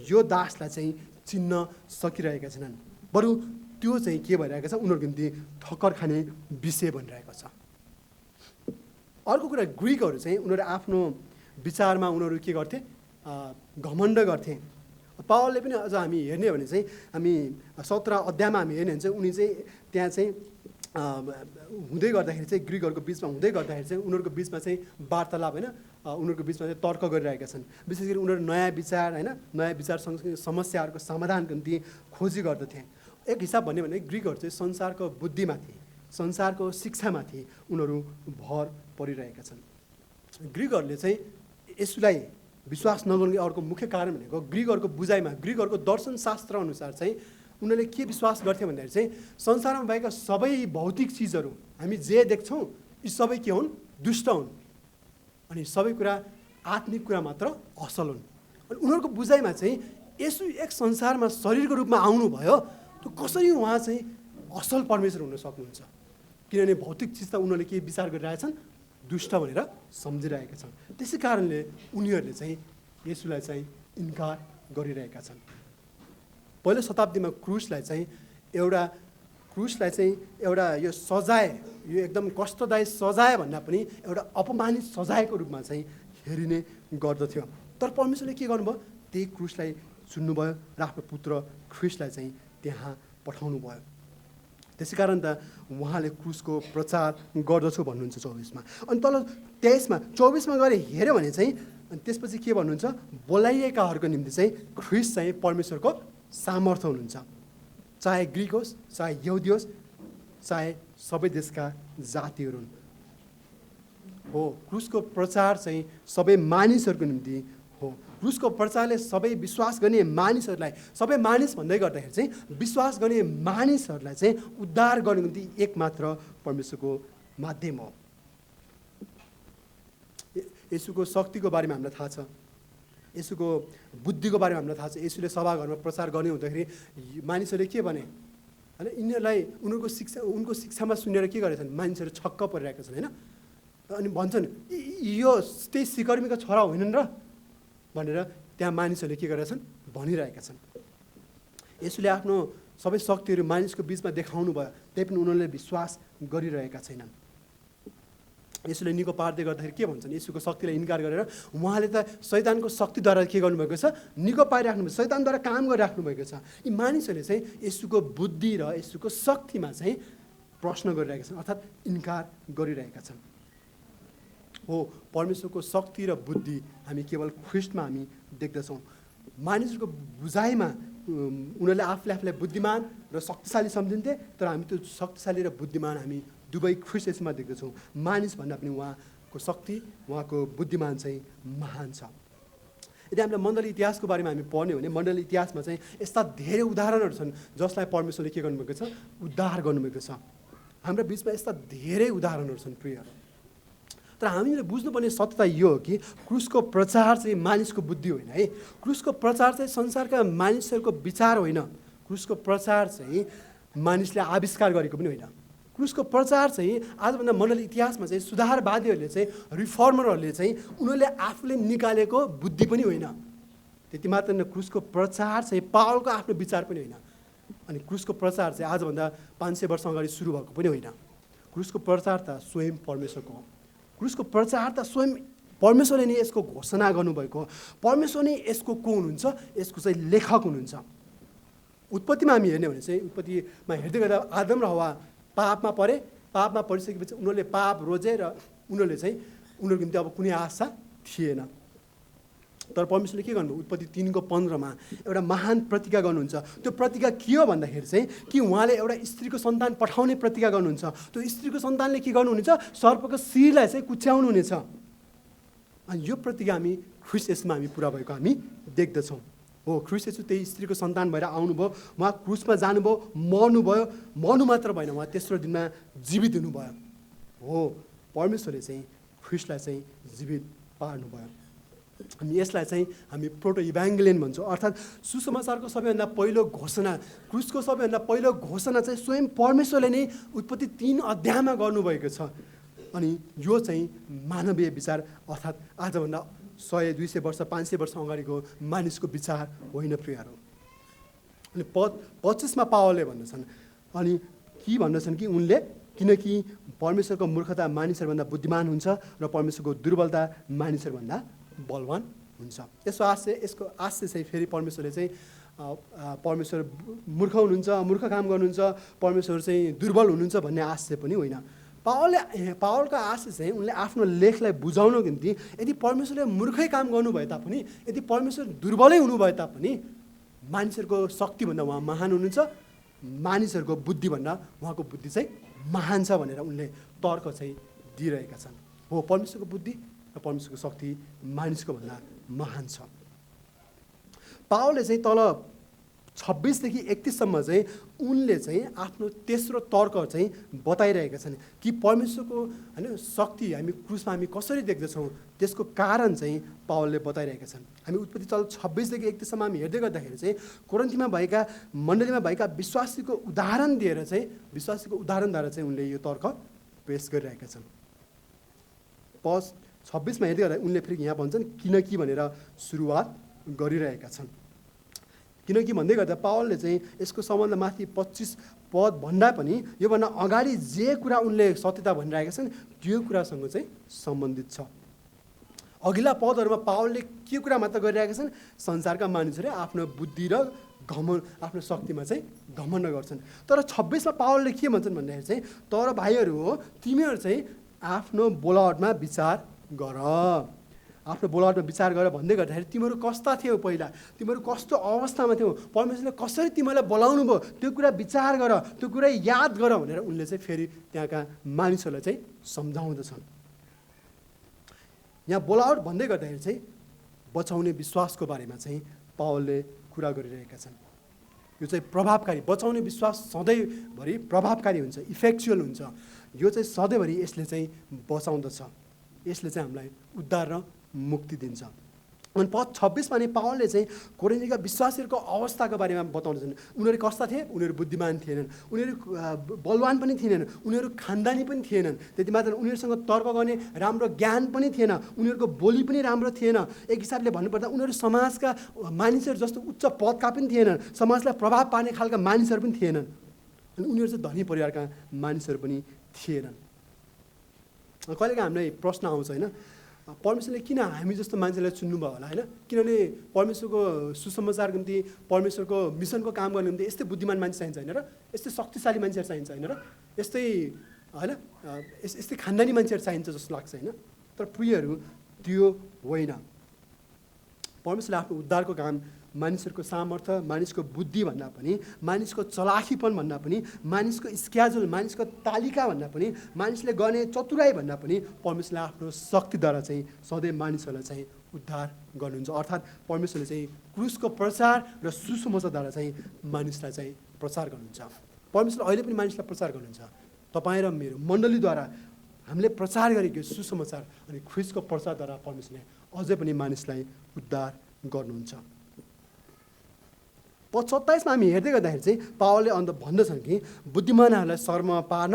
यो दासलाई चाहिँ चिन्न सकिरहेका छैनन्। बरु त्यो चाहिँ के भइरहेको छ, उनीहरूको निम्ति ठक्कर खाने विषय बनिरहेको छ। अर्को कुरा ग्रिकहरू चाहिँ उनीहरू आफ्नो विचारमा उनीहरू के गर्थे, घमण्ड गर्थे। पावलले पनि अझ हामी हेर्ने हो भने चाहिँ हामी 17 अध्यायमा हामी हेर्ने भने चाहिँ उनी चाहिँ त्यहाँ चाहिँ हुँदै गर्दाखेरि चाहिँ ग्रिकहरूको बिचमा हुँदै गर्दाखेरि चाहिँ उनीहरूको बिचमा चाहिँ वार्तालाप होइन, उनीहरूको बिचमा चाहिँ तर्क गरिरहेका छन्। विशेष गरी उनीहरू नयाँ विचार होइन, नयाँ विचार सँगसँगै समस्याहरूको समाधानको निम्ति खोजी गर्दथे। एक हिसाब भन्यो भने ग्रिकहरू चाहिँ संसारको बुद्धिमाथि, संसारको शिक्षामाथि उनीहरू भर परिरहेका छन्। ग्रिकहरूले चाहिँ यसलाई विश्वास नगर्ने अर्को मुख्य कारण भनेको ग्रिकहरूको बुझाइमा, ग्रिकहरूको दर्शनशास्त्र अनुसार चाहिँ उनीहरूले के विश्वास गर्थे भन्दाखेरि चाहिँ संसारमा भएका सबै भौतिक चिजहरू हामी जे देख्छौँ यी सबै के हुन्, दुष्ट हुन्, अनि सबै कुरा आत्मिक कुरा मात्र असल हुन्। अनि उनीहरूको बुझाइमा चाहिँ यसो एक संसारमा शरीरको रूपमा आउनुभयो, त्यो कसरी उहाँ चाहिँ असल परमेश्वर हुन सक्नुहुन्छ, किनभने भौतिक चिज त उनीहरूले के विचार गरिरहेछन्, दुष्ट भनेर सम्झिरहेका छन्। त्यसै कारणले उनीहरूले चाहिँ यसुलाई चाहिँ इन्कार गरिरहेका छन्। पहिलो शताब्दीमा क्रुसलाई चाहिँ एउटा यो सजाय, यो एकदम कष्टदायी सजाय भन्दा पनि एउटा अपमानित सजायको रूपमा चाहिँ हेरिने गर्दथ्यो। तर परमेश्वरले के गर्नुभयो, त्यही क्रुसलाई चुन्नुभयो र आफ्नो पुत्र ख्रिस्टलाई चाहिँ त्यहाँ पठाउनु भयो। त्यसै कारण त उहाँले क्रुसको प्रचार गर्दछु भन्नुहुन्छ 24मा। अनि तल 23मा 24मा गएर हेऱ्यो भने चाहिँ अनि त्यसपछि के भन्नुहुन्छ, बोलाइएकाहरूको निम्ति चाहिँ ख्रिस्ट चाहिँ परमेश्वरको सामर्थ्य हुनुहुन्छ, चाहे ग्रिक होस्, चाहे यहुदी होस्, चाहे सबै देशका जातिहरू हुन्। हो, क्रुसको प्रचार चाहिँ सबै मानिसहरूको निम्ति हो। क्रुसको प्रचारले सबै विश्वास गर्ने मानिसहरूलाई, सबै मानिस भन्दै गर्दाखेरि चाहिँ विश्वास गर्ने मानिसहरूलाई चाहिँ उद्धार गर्ने निम्ति एकमात्र परमेश्वरको माध्यम हो। यसुको शक्तिको बारेमा हामीलाई थाहा छ, यसुको बुद्धिको बारेमा हामीलाई थाहा छ। यसुले सभाघरमा प्रचार गर्ने हुँदाखेरि मानिसहरूले के भने होइन, यिनीहरूलाई उनको शिक्षामा सुनेर के गरेछन्, मानिसहरू छक्क परिरहेका छन् होइन। अनि भन्छन् यो त्यही सिकर्मीका छोरा होइनन् र भनेर त्यहाँ मानिसहरूले के गरेका छन्, भनिरहेका छन्। यसुले आफ्नो सबै शक्तिहरू मानिसको बिचमा देखाउनु भयो, त्यही पनि उनीहरूले विश्वास गरिरहेका छैनन्। यसुले निको पार्दै गर्दाखेरि के भन्छन्, यसुको शक्तिलाई इन्कार गरेर उहाँले त शैतानको शक्तिद्वारा के गर्नुभएको छ, निको पारिराख्नु भएको, शैतानद्वारा काम गरिराख्नु भएको छ। यी मानिसहरूले चाहिँ यसुको बुद्धि र यसुको शक्तिमा चाहिँ प्रश्न गरिरहेका छन्, अर्थात् इन्कार गरिरहेका छन्। हो, परमेश्वरको शक्ति र बुद्धि हामी केवल ख्रिस्टमा हामी देख्दछौँ। मानिसहरूको बुझाइमा उनीहरूले आफूलाई बुद्धिमान र शक्तिशाली सम्झिन्थे, तर हामी त्यो शक्तिशाली र बुद्धिमान हामी दुवै ख्रिस्ट यसमा देख्दछौँ। मानिस भन्दा पनि उहाँको शक्ति, उहाँको बुद्धिमान चाहिँ महान छ। यदि हामीलाई मण्डली इतिहासको बारेमा हामी पढ्ने हो भने मण्डली इतिहासमा चाहिँ यस्ता धेरै उदाहरणहरू छन् जसलाई परमेश्वरले के गर्नुभएको छ, उद्धार गर्नुभएको छ। हाम्रो बिचमा यस्ता धेरै उदाहरणहरू छन् प्रियहरू। तर हामीले बुझ्नुपर्ने सत्यता यो हो कि क्रुसको प्रचार चाहिँ मानिसको बुद्धि होइन है। क्रुसको प्रचार चाहिँ संसारका मानिसहरूको विचार होइन। क्रुसको प्रचार चाहिँ मानिसले आविष्कार गरेको पनि होइन। क्रुसको प्रचार चाहिँ आजभन्दा मण्डली इतिहासमा चाहिँ सुधारवादीहरूले चाहिँ, रिफर्मरहरूले चाहिँ उनीहरूले आफूले निकालेको बुद्धि पनि होइन। त्यति मात्र होइन, क्रुसको प्रचार चाहिँ पावलको आफ्नो विचार पनि होइन। अनि क्रुसको प्रचार चाहिँ आजभन्दा 500 वर्ष अगाडि सुरु भएको पनि होइन। क्रुसको प्रचार त स्वयं परमेश्वरको हो। क्रुसको प्रचार त स्वयं परमेश्वरले नै यसको घोषणा गर्नुभएको हो। परमेश्वर नै यसको को हुनुहुन्छ, यसको चाहिँ लेखक हुनुहुन्छ। उत्पत्तिमा हामी हेर्ने भने चाहिँ उत्पत्तिमा हेर्दै गर्दा आदम र हवा पापमा परे, पापमा परिसकेपछि उनीहरूले पाप रोजे र उनीहरूले चाहिँ उनीहरूको निम्ति अब कुनै आशा थिएन। तर परमेश्वरले के गर्नुभयो, उत्पत्ति 3:15 एउटा महान प्रतिज्ञा गर्नुहुन्छ। त्यो प्रतिज्ञा के हो भन्दाखेरि चाहिँ कि उहाँले एउटा स्त्रीको सन्तान पठाउने प्रतिज्ञा गर्नुहुन्छ। त्यो स्त्रीको सन्तानले के गर्नुहुनेछ, सर्पको शिरलाई चाहिँ कुच्याउनुहुनेछ। अनि यो प्रतिज्ञा हामी ख्रीष्ट येशूमा हामी पुरा भएको हामी देख्दछौँ। हो, ख्रीष्ट येशू त्यही स्त्रीको सन्तान भएर आउनुभयो, उहाँ क्रुसमा जानुभयो, मर्नुभयो, मर्नु मात्र भएन, उहाँ तेस्रो दिनमा जीवित हुनुभयो। हो, परमेश्वरले चाहिँ ख्रीष्टलाई चाहिँ जीवित पार्नुभयो। हामी यसलाई चाहिँ हामी प्रोटो इभाङ्गेलियन भन्छौँ, अर्थात् सुसमाचारको सबैभन्दा पहिलो घोषणा, क्रुसको सबैभन्दा पहिलो घोषणा चाहिँ स्वयं परमेश्वरले नै उत्पत्ति 3 अध्यायमा गर्नुभएको छ। अनि यो चाहिँ मानवीय विचार, अर्थात् आजभन्दा 100, 200 वर्ष, 500 वर्ष अगाडिको मानिसको विचार होइन प्रियहरू। अनि 25 पावलले भन्दछन्, अनि के भन्दछन् कि उनले, किनकि परमेश्वरको मूर्खता मानिसहरूभन्दा बुद्धिमान हुन्छ र परमेश्वरको दुर्बलता मानिसहरूभन्दा बलवान हुन्छ। यसको आशय चाहिँ फेरि परमेश्वरले चाहिँ परमेश्वर मूर्ख हुनुहुन्छ, मूर्ख काम गर्नुहुन्छ, परमेश्वर चाहिँ दुर्बल हुनुहुन्छ भन्ने आशय पनि होइन। पावलको आशय चाहिँ उनले आफ्नो लेखलाई बुझाउनको निम्ति यदि परमेश्वरले मूर्खै काम गर्नुभए तापनि, यदि परमेश्वर दुर्बलै हुनुभए तापनि मानिसहरूको शक्तिभन्दा उहाँ महान हुनुहुन्छ, मानिसहरूको बुद्धिभन्दा उहाँको बुद्धि चाहिँ महान छ भनेर उनले तर्क चाहिँ दिइरहेका छन्। हो, परमेश्वरको बुद्धि र परमेश्वरको शक्ति मानिसको भन्दा महान छ। पावलले चाहिँ तल 26 देखि 31 चाहिँ उनले चाहिँ आफ्नो तेस्रो तर्क चाहिँ बताइरहेका छन् कि परमेश्वरको होइन शक्ति हामी क्रुसमा हामी कसरी देख्दछौँ, त्यसको कारण चाहिँ पावलले बताइरहेका छन्। हामी उत्पत्ति तल 26 देखि 31 हामी हेर्दै गर्दाखेरि चाहिँ कोरिन्थीमा भएका मण्डलीमा भएका विश्वासीको उदाहरण दिएर चाहिँ, विश्वासीको उदाहरणद्वारा चाहिँ उनले यो तर्क पेश गरिरहेका छन्। 26 हेर्दै गर्दा उनले फेरि यहाँ भन्छन् किनकि भनेर सुरुवात गरिरहेका छन्। किनकि भन्दै गर्दा पावलले चाहिँ यसको सम्बन्ध माथि 25 पद भन्दा पनि योभन्दा अगाडि जे कुरा उनले सत्यता भनिरहेका छन् त्यो कुरासँग चाहिँ सम्बन्धित छ। अघिल्ला पदहरूमा पावलले के कुरा मात्र गरिरहेका छन्, संसारका मानिसहरूले आफ्नो बुद्धि र आफ्नो शक्तिमा चाहिँ घमण्ड गर्छन्। तर 26 पावलले के भन्छन् भन्दाखेरि चाहिँ तर भाइहरू हो, तिमीहरू चाहिँ आफ्नो बोलावटमा विचार गर, आफ्नो बोलावटमा विचार गरेर भन्दै गर्दाखेरि तिमीहरू कस्ता थियौ, पहिला तिमीहरू कस्तो अवस्थामा थियौ, परमेश्वरले कसरी तिमीलाई बोलाउनु भयो त्यो कुरा विचार गर, त्यो कुरा याद गर भनेर उनले चाहिँ फेरि त्यहाँका मानिसहरूलाई चाहिँ सम्झाउँदछन्। यहाँ बोलावट भन्दै गर्दाखेरि चाहिँ बचाउने विश्वासको बारेमा चाहिँ पावलले कुरा गरिरहेका छन्। यो चाहिँ प्रभावकारी, बचाउने विश्वास सधैँभरि प्रभावकारी हुन्छ, इफेक्चुअल हुन्छ। यो चाहिँ सधैँभरि यसले चाहिँ बचाउँदछ, यसले चाहिँ हामीलाई उद्धार र मुक्ति दिन्छ। अनि पद 26 नि पावलले चाहिँ कोरिन्थीका विश्वासीहरूको अवस्थाको बारेमा बताउँदछन्। उनीहरू कस्ता थिए, उनीहरू बुद्धिमान थिएनन्, उनीहरू बलवान पनि थिएनन्, उनीहरू खानदानी पनि थिएनन्, त्यति मात्र उनीहरूसँग तर्क गर्ने राम्रो ज्ञान पनि थिएन, उनीहरूको बोली पनि राम्रो थिएन। एक हिसाबले भन्नुपर्दा उनीहरू समाजका मानिसहरू जस्तो उच्च पदका पनि थिएनन्, समाजलाई प्रभाव पार्ने खालका मानिसहरू पनि थिएनन्, अनि उनीहरू चाहिँ धनी परिवारका मानिसहरू पनि थिएनन्। कहिलेकाहीँ हामीलाई प्रश्न आउँछ होइन, परमेश्वरले किन हामी जस्तो मान्छेलाई चुन्नुभयो होला होइन, किनभने परमेश्वरको सुसमाचारको निम्ति, परमेश्वरको मिसनको काम गर्ने निम्ति यस्तै बुद्धिमान मान्छे चाहिन्छ होइन र, यस्तै शक्तिशाली मान्छेहरू चाहिन्छ होइन र, यस्तै होइन यस्तै खानदानी मान्छेहरू चाहिन्छ जस्तो लाग्छ होइन। तर प्रियहरू त्यो होइन। परमेश्वरले आफ्नो उद्धारको काम मानिसहरूको सामर्थ्य, मानिसको बुद्धि भन्दा पनि, मानिसको चलाखीपन भन्दा पनि, मानिसको स्क्याजुल, मानिसको तालिका भन्दा पनि, मानिसले गर्ने चतुराई भन्दा पनि परमेश्वरले आफ्नो शक्तिद्वारा चाहिँ सधैँ मानिसहरूलाई चाहिँ उद्धार गर्नुहुन्छ। अर्थात् परमेश्वरले चाहिँ क्रुसको प्रचार र सुसमाचारद्वारा चाहिँ मानिसलाई चाहिँ प्रचार गर्नुहुन्छ। परमेश्वरले अहिले पनि मानिसलाई प्रचार गर्नुहुन्छ। तपाईँ र मेरो मण्डलीद्वारा हामीले प्रचार गरेको सुसमाचार अनि ख्रीष्टको प्रचारद्वारा परमेश्वरले अझै पनि मानिसलाई उद्धार गर्नुहुन्छ। 27 हामी हेर्दै गर्दाखेरि चाहिँ पावलले अन्त भन्दछन् कि बुद्धिमानहरूलाई शर्ममा पार्न,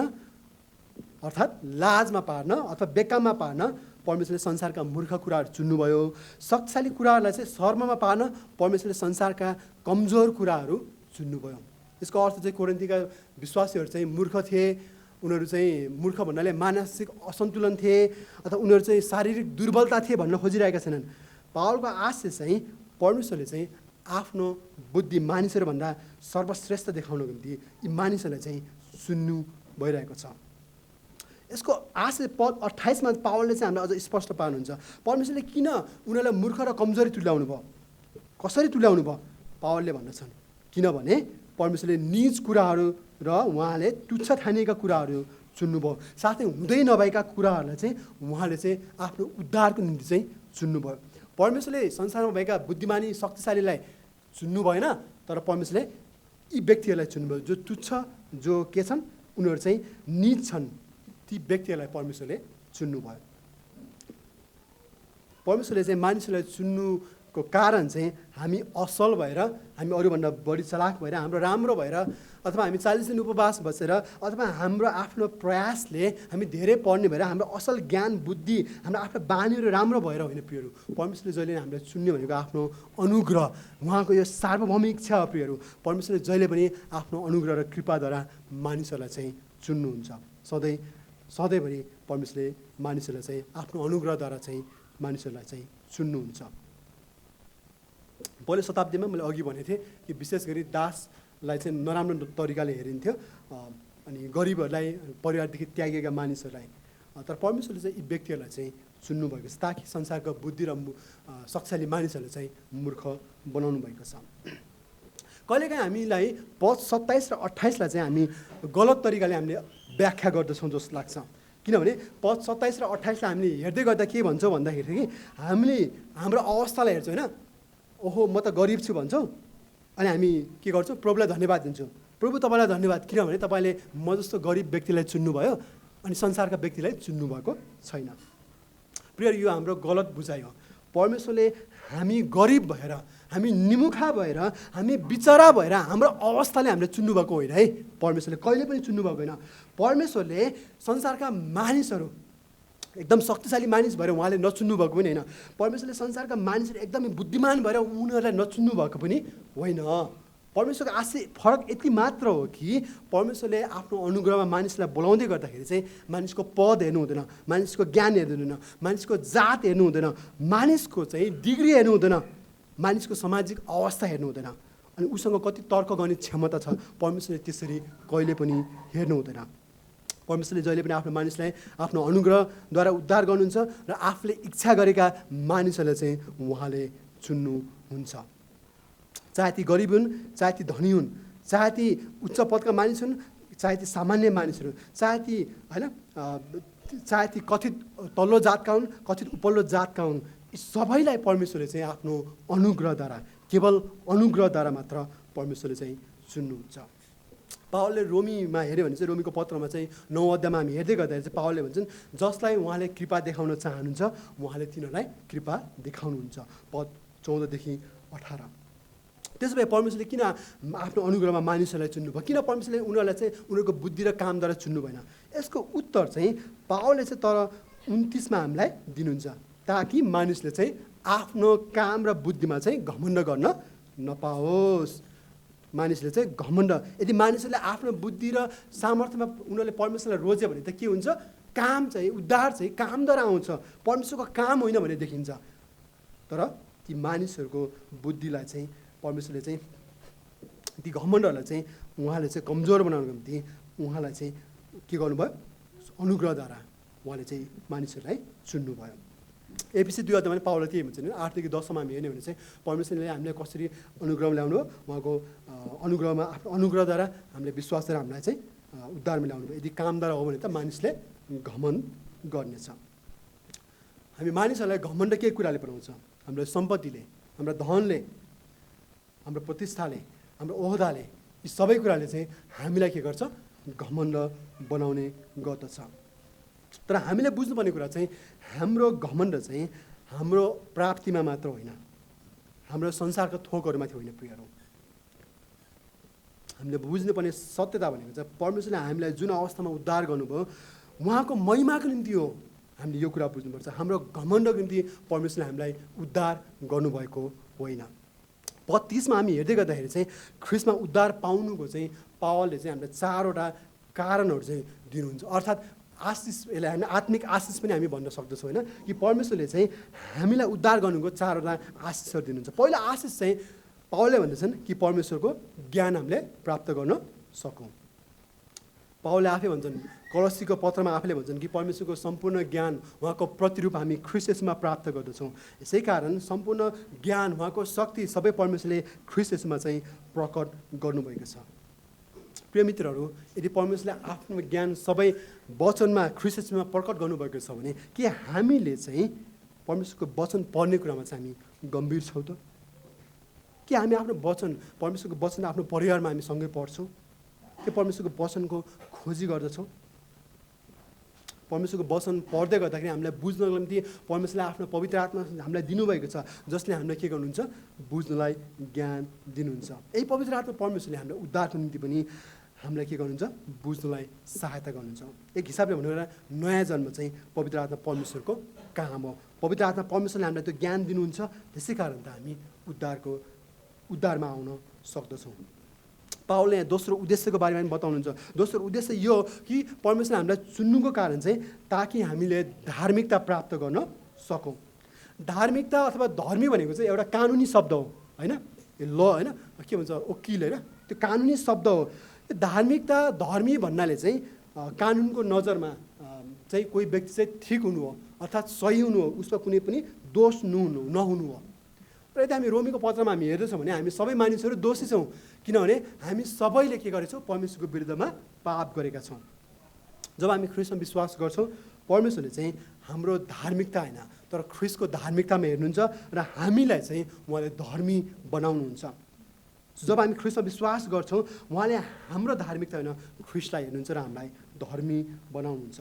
अर्थात् लाजमा पार्न अथवा बेकाममा पार्न परमेश्वरले संसारका मूर्ख कुराहरू चुन्नुभयो। शक्तिशाली कुराहरूलाई चाहिँ शर्ममा पार्न परमेश्वरले संसारका कमजोर कुराहरू चुन्नुभयो। यसको अर्थ चाहिँ कोरिन्थीका विश्वासीहरू चाहिँ मूर्ख थिए, उनीहरू चाहिँ मूर्ख भन्नाले मानसिक असन्तुलन थिए अथवा उनीहरू चाहिँ शारीरिक दुर्बलता थिए भन्न खोजिरहेका छैनन्। पावलको आशय चाहिँ परमेश्वरले चाहिँ आफ्नो बुद्धि मानिसहरूभन्दा सर्वश्रेष्ठ देखाउनको निम्ति यी मानिसहरूलाई चाहिँ चुन्नु भइरहेको छ। यसको आशय पद 28 मा पावलले चाहिँ हामीलाई अझ स्पष्ट पार्नुहुन्छ। परमेश्वरले किन उनीहरूलाई मूर्ख र कमजोरी तुल्याउनु भयो, कसरी तुल्याउनु भयो? पावलले भन्दछन् किनभने परमेश्वरले निज कुराहरू र उहाँले तुच्छ ठानिएका कुराहरू चुन्नुभयो, साथै हुँदै नभएका कुराहरूलाई चाहिँ उहाँले चाहिँ आफ्नो उद्धारको निम्ति चाहिँ चुन्नुभयो। परमेश्वरले संसारमा भएका बुद्धिमानी शक्तिशालीलाई चुन्नु भएन, तर परमेश्वरले यी व्यक्तिहरूलाई चुन्नुभयो जो तुच्छ, जो के छन्, उनीहरू चाहिँ निज छन्, ती व्यक्तिहरूलाई परमेश्वरले चुन्नुभयो। परमेश्वरले चाहिँ मानिसहरूलाई चुन्नुको कारण चाहिँ हामी असल भएर, हामी अरूभन्दा बढी चलाक भएर, हाम्रो राम्रो भएर, अथवा हामी 40 दिन उपवास बसेर, अथवा हाम्रो आफ्नो प्रयासले हामी धेरै पढ्ने भएर, हाम्रो असल ज्ञान बुद्धि, हाम्रो आफ्नो बानीहरू राम्रो भएर होइन प्रियहरू। परमेश्वरले जहिले हामीलाई चुन्ने भनेको आफ्नो अनुग्रह, उहाँको यो सार्वभौमिक इच्छा हो प्रियहरू। परमेश्वरले जहिले पनि आफ्नो अनुग्रह र कृपाद्वारा मानिसहरूलाई चाहिँ चुन्नुहुन्छ। सधैँभरि परमेश्वरले मानिसहरूलाई चाहिँ आफ्नो अनुग्रहद्वारा चाहिँ मानिसहरूलाई चाहिँ चुन्नुहुन्छ। पहिलो शताब्दीमा मैले अघि भनेको थिएँ कि विशेष गरी दासलाई चाहिँ नराम्रो तरिकाले हेरिन्थ्यो अनि गरिबहरूलाई, परिवारदेखि त्यागेका मानिसहरूलाई। तर परमेश्वरले चाहिँ यी व्यक्तिहरूलाई चाहिँ चुन्नुभएको छ ताकि संसारको बुद्धि र शक्तिशाली मानिसहरूलाई चाहिँ मूर्ख बनाउनु भएको छ। कहिलेकाहीँ हामीलाई पद 27 र 28 लाई चाहिँ हामी गलत तरिकाले हामीले व्याख्या गर्दछौँ जस्तो लाग्छ। किनभने पद 27 र 28 लाई हामीले हेर्दै गर्दा के भन्छौँ भन्दाखेरि कि हामीले हाम्रो अवस्थालाई हेर्छौँ होइन, ओहो म त गरिब छु भन्छौँ, अनि हामी के गर्छौँ, प्रभुलाई धन्यवाद दिन्छौँ। प्रभु तपाईँलाई धन्यवाद, किनभने तपाईँले म जस्तो गरिब व्यक्तिलाई चुन्नुभयो अनि संसारका व्यक्तिलाई चुन्नुभएको छैन। प्रिय, यो हाम्रो गलत बुझाइ हो। परमेश्वरले हामी गरिब भएर, हामी निमुखा भएर, हामी बिचरा भएर हाम्रो अवस्थाले हामीले चुन्नुभएको होइन है। परमेश्वरले कहिले पनि चुन्नुभएको होइन। परमेश्वरले संसारका मानिसहरू एकदम शक्तिशाली मानिस भएर उहाँले नचुन्नु भएको पनि होइन। परमेश्वरले संसारका मानिसहरू एकदमै बुद्धिमान भएर उनीहरूलाई नचुन्नु भएको पनि होइन। परमेश्वरको आशय फरक यति मात्र हो कि परमेश्वरले आफ्नो अनुग्रहमा मानिसलाई बोलाउँदै गर्दाखेरि चाहिँ मानिसको पद हेर्नु हुँदैन, मानिसको ज्ञान हेर्नु हुँदैन, मानिसको जात हेर्नु हुँदैन, मानिसको चाहिँ डिग्री हेर्नु हुँदैन, मानिसको सामाजिक अवस्था हेर्नु हुँदैन, अनि उसँग कति तर्क गर्ने क्षमता छ, परमेश्वरले त्यसरी कहिले पनि हेर्नु हुँदैन। परमेश्वरले जहिले पनि आफ्नो मानिसलाई आफ्नो अनुग्रहद्वारा उद्धार गर्नुहुन्छ र आफूले इच्छा गरेका मानिसहरूलाई चाहिँ उहाँले चुन्नुहुन्छ। चाहे ती गरिब हुन्, चाहे ती धनी हुन्, चाहे ती उच्च पदका मानिस हुन्, चाहे ती सामान्य मानिसहरू, चाहे ती होइन, चाहे ती कथित तल्लो जातका हुन्, कथित उपल्लो जातका हुन्, यी सबैलाई परमेश्वरले चाहिँ आफ्नो अनुग्रहद्वारा, केवल अनुग्रहद्वारा मात्र परमेश्वरले चाहिँ चुन्नुहुन्छ। पावलले रोमीमा हेऱ्यो भने चाहिँ रोमीको पत्रमा चाहिँ 9 अध्यायमा हामी हेर्दै गर्दाखेरि चाहिँ पावलले भन्छन् जसलाई उहाँले कृपा देखाउन चाहनुहुन्छ उहाँले तिनीहरूलाई कृपा देखाउनुहुन्छ। पद 14 देखि 18। त्यसो भए परमेश्वरले किन आफ्नो अनुग्रहमा मानिसहरूलाई चुन्नुभयो? किन परमेश्वरले उनीहरूलाई चाहिँ उनीहरूको बुद्धि र कामद्वारा चुन्नु भएन? यसको उत्तर चाहिँ पावलले चाहिँ तर 29 मा हामीलाई दिनुहुन्छ, ताकि मानिसले चाहिँ आफ्नो काम र बुद्धिमा चाहिँ घमण्ड गर्न नपाओस्। मानिसले चाहिँ घमण्ड, यदि मानिसहरूले आफ्नो बुद्धि र सामर्थ्यमा उनीहरूले परमेश्वरलाई रोज्यो भने त के हुन्छ? काम चाहिँ, उद्धार चाहिँ कामद्वारा आउँछ, परमेश्वरको काम होइन भने देखिन्छ। तर ती मानिसहरूको बुद्धिलाई चाहिँ परमेश्वरले चाहिँ, ती घमण्डहरूलाई चाहिँ उहाँले चाहिँ कमजोर बनाउनको निम्ति उहाँलाई चाहिँ के गर्नुभयो? अनुग्रहद्वारा उहाँले चाहिँ मानिसहरूलाई चुन्नुभयो। एफिसी 2 अध्यायमा पावलले के भन्छ भने 8 देखि 10 सम्म हामी हेर्ने भने चाहिँ परमेश्वरले हामीलाई कसरी अनुग्रह ल्याउनु भयो, उहाँको अनुग्रहमा आफ्नो अनुग्रहद्वारा हामीले विश्वासद्वारा हामीलाई चाहिँ उद्धार मिलाउनु भयो। यदि कामद्वारा हो भने त मानिसले घमण्ड गर्नेछ। हामी मानिसहरूलाई घमण्ड के कुराले बनाउँछ? हाम्रो सम्पत्तिले, हाम्रो धनले, हाम्रो प्रतिष्ठाले, हाम्रो ओहदाले, यी सबै कुराले चाहिँ हामीलाई के गर्छ? घमण्ड बनाउने गर्दछ। तर हामीले बुझ्नुपर्ने कुरा चाहिँ हाम्रो घमण्ड चाहिँ हाम्रो प्राप्तिमा मात्र होइन, हाम्रो संसारको थोकहरूमाथि होइन प्रियहरू। हामीले बुझ्नुपर्ने सत्यता भनेको चाहिँ परमेश्वरले हामीलाई जुन अवस्थामा उद्धार गर्नुभयो उहाँको महिमाको निम्ति हो। हामीले यो कुरा बुझ्नुपर्छ। हाम्रो घमण्डको निम्ति परमेश्वरले हामीलाई उद्धार गर्नुभएको होइन। पद 30 मा हामी हेर्दै गर्दाखेरि चाहिँ ख्रिस्टमा उद्धार पाउनुको चाहिँ पावलले चाहिँ हामीलाई 4वटा कारणहरू चाहिँ दिनुहुन्छ। अर्थात् आशिष, यसलाई हामी आत्मिक आशिष पनि हामी भन्न सक्दछौँ होइन, कि परमेश्वरले चाहिँ हामीलाई उद्धार गर्नुको 4वटा आशिषहरू दिनुहुन्छ। पहिलो आशिष चाहिँ पावलले भन्दछन् कि परमेश्वरको ज्ञान हामीले प्राप्त गर्न सकौँ। पावलले आफै भन्छन्, कलसीको पत्रमा आफैले भन्छन् कि परमेश्वरको सम्पूर्ण ज्ञान, उहाँको प्रतिरूप हामी ख्रीष्ट येशूमा प्राप्त गर्दछौँ। यसै कारण सम्पूर्ण ज्ञान, उहाँको शक्ति सबै परमेश्वरले ख्रीष्ट येशूमा चाहिँ प्रकट गर्नुभएको छ। प्रिय मित्रहरू, यदि परमेश्वरले आफ्नो ज्ञान सबै वचनमा ख्रीष्ट येशूमा प्रकट गर्नुभएको छ भने के हामीले चाहिँ परमेश्वरको वचन पढ्ने कुरामा चाहिँ हामी गम्भीर छौँ त? के हामी आफ्नो वचन, परमेश्वरको वचन आफ्नो परिवारमा हामी सँगै पढ्छौँ? के परमेश्वरको वचनको खोजी गर्दछौँ? परमेश्वरको वचन पढ्दै गर्दाखेरि हामीलाई बुझ्नको निम्ति परमेश्वरले आफ्नो पवित्र आत्मा हामीलाई दिनुभएको छ, जसले हामीलाई के गर्नुहुन्छ? बुझ्नलाई ज्ञान दिनुहुन्छ। यही पवित्र आत्मा परमेश्वरले हामीलाई उद्धारको निम्ति पनि हामीलाई के गर्नुहुन्छ? बुझ्नलाई सहायता गर्नुहुन्छ। एक हिसाबले भन्नु भने नयाँ जन्म चाहिँ पवित्र आत्मा परमेश्वरको काम हो। पवित्र आत्मा परमेश्वरले हामीलाई त्यो ज्ञान दिनुहुन्छ, त्यसै कारण त हामी उद्धारमा आउन सक्दछौँ। पावलले यहाँ दोस्रो उद्देश्यको बारेमा पनि बताउनुहुन्छ। दोस्रो उद्देश्य यो कि परमेश्वरले हामीलाई चुन्नुको कारण चाहिँ ताकि हामीले धार्मिकता प्राप्त गर्न सकौँ। धार्मिकता अथवा धर्मी भनेको चाहिँ एउटा कानुनी शब्द हो होइन, ल होइन, के भन्छ वकिल होइन, त्यो कानुनी शब्द हो। धार्मिकता, धर्मी भन्नाले चाहिँ कानुनको नजरमा चाहिँ कोही व्यक्ति चाहिँ ठिक हुनु हो, अर्थात् सही हुनु हो, उसमा कुनै पनि दोष नहुनु हो। र यदि हामी रोमीको पत्रमा हामी हेर्दैछौँ भने हामी सबै मानिसहरू दोषी छौँ, किनभने हामी सबैले के गरेछौँ? परमेश्वरको विरुद्धमा पाप गरेका छौँ। जब हामी ख्रीष्टमा विश्वास गर्छौँ, परमेश्वरले चाहिँ हाम्रो धार्मिकता होइन तर ख्रीष्टको धार्मिकतामा हेर्नुहुन्छ र हामीलाई चाहिँ उहाँले धर्मी बनाउनुहुन्छ। जब हामी ख्रीष्टमा विश्वास गर्छौँ, उहाँले हाम्रो धार्मिकता होइन ख्रीष्टलाई हेर्नुहुन्छ र हामीलाई धर्मी बनाउनुहुन्छ।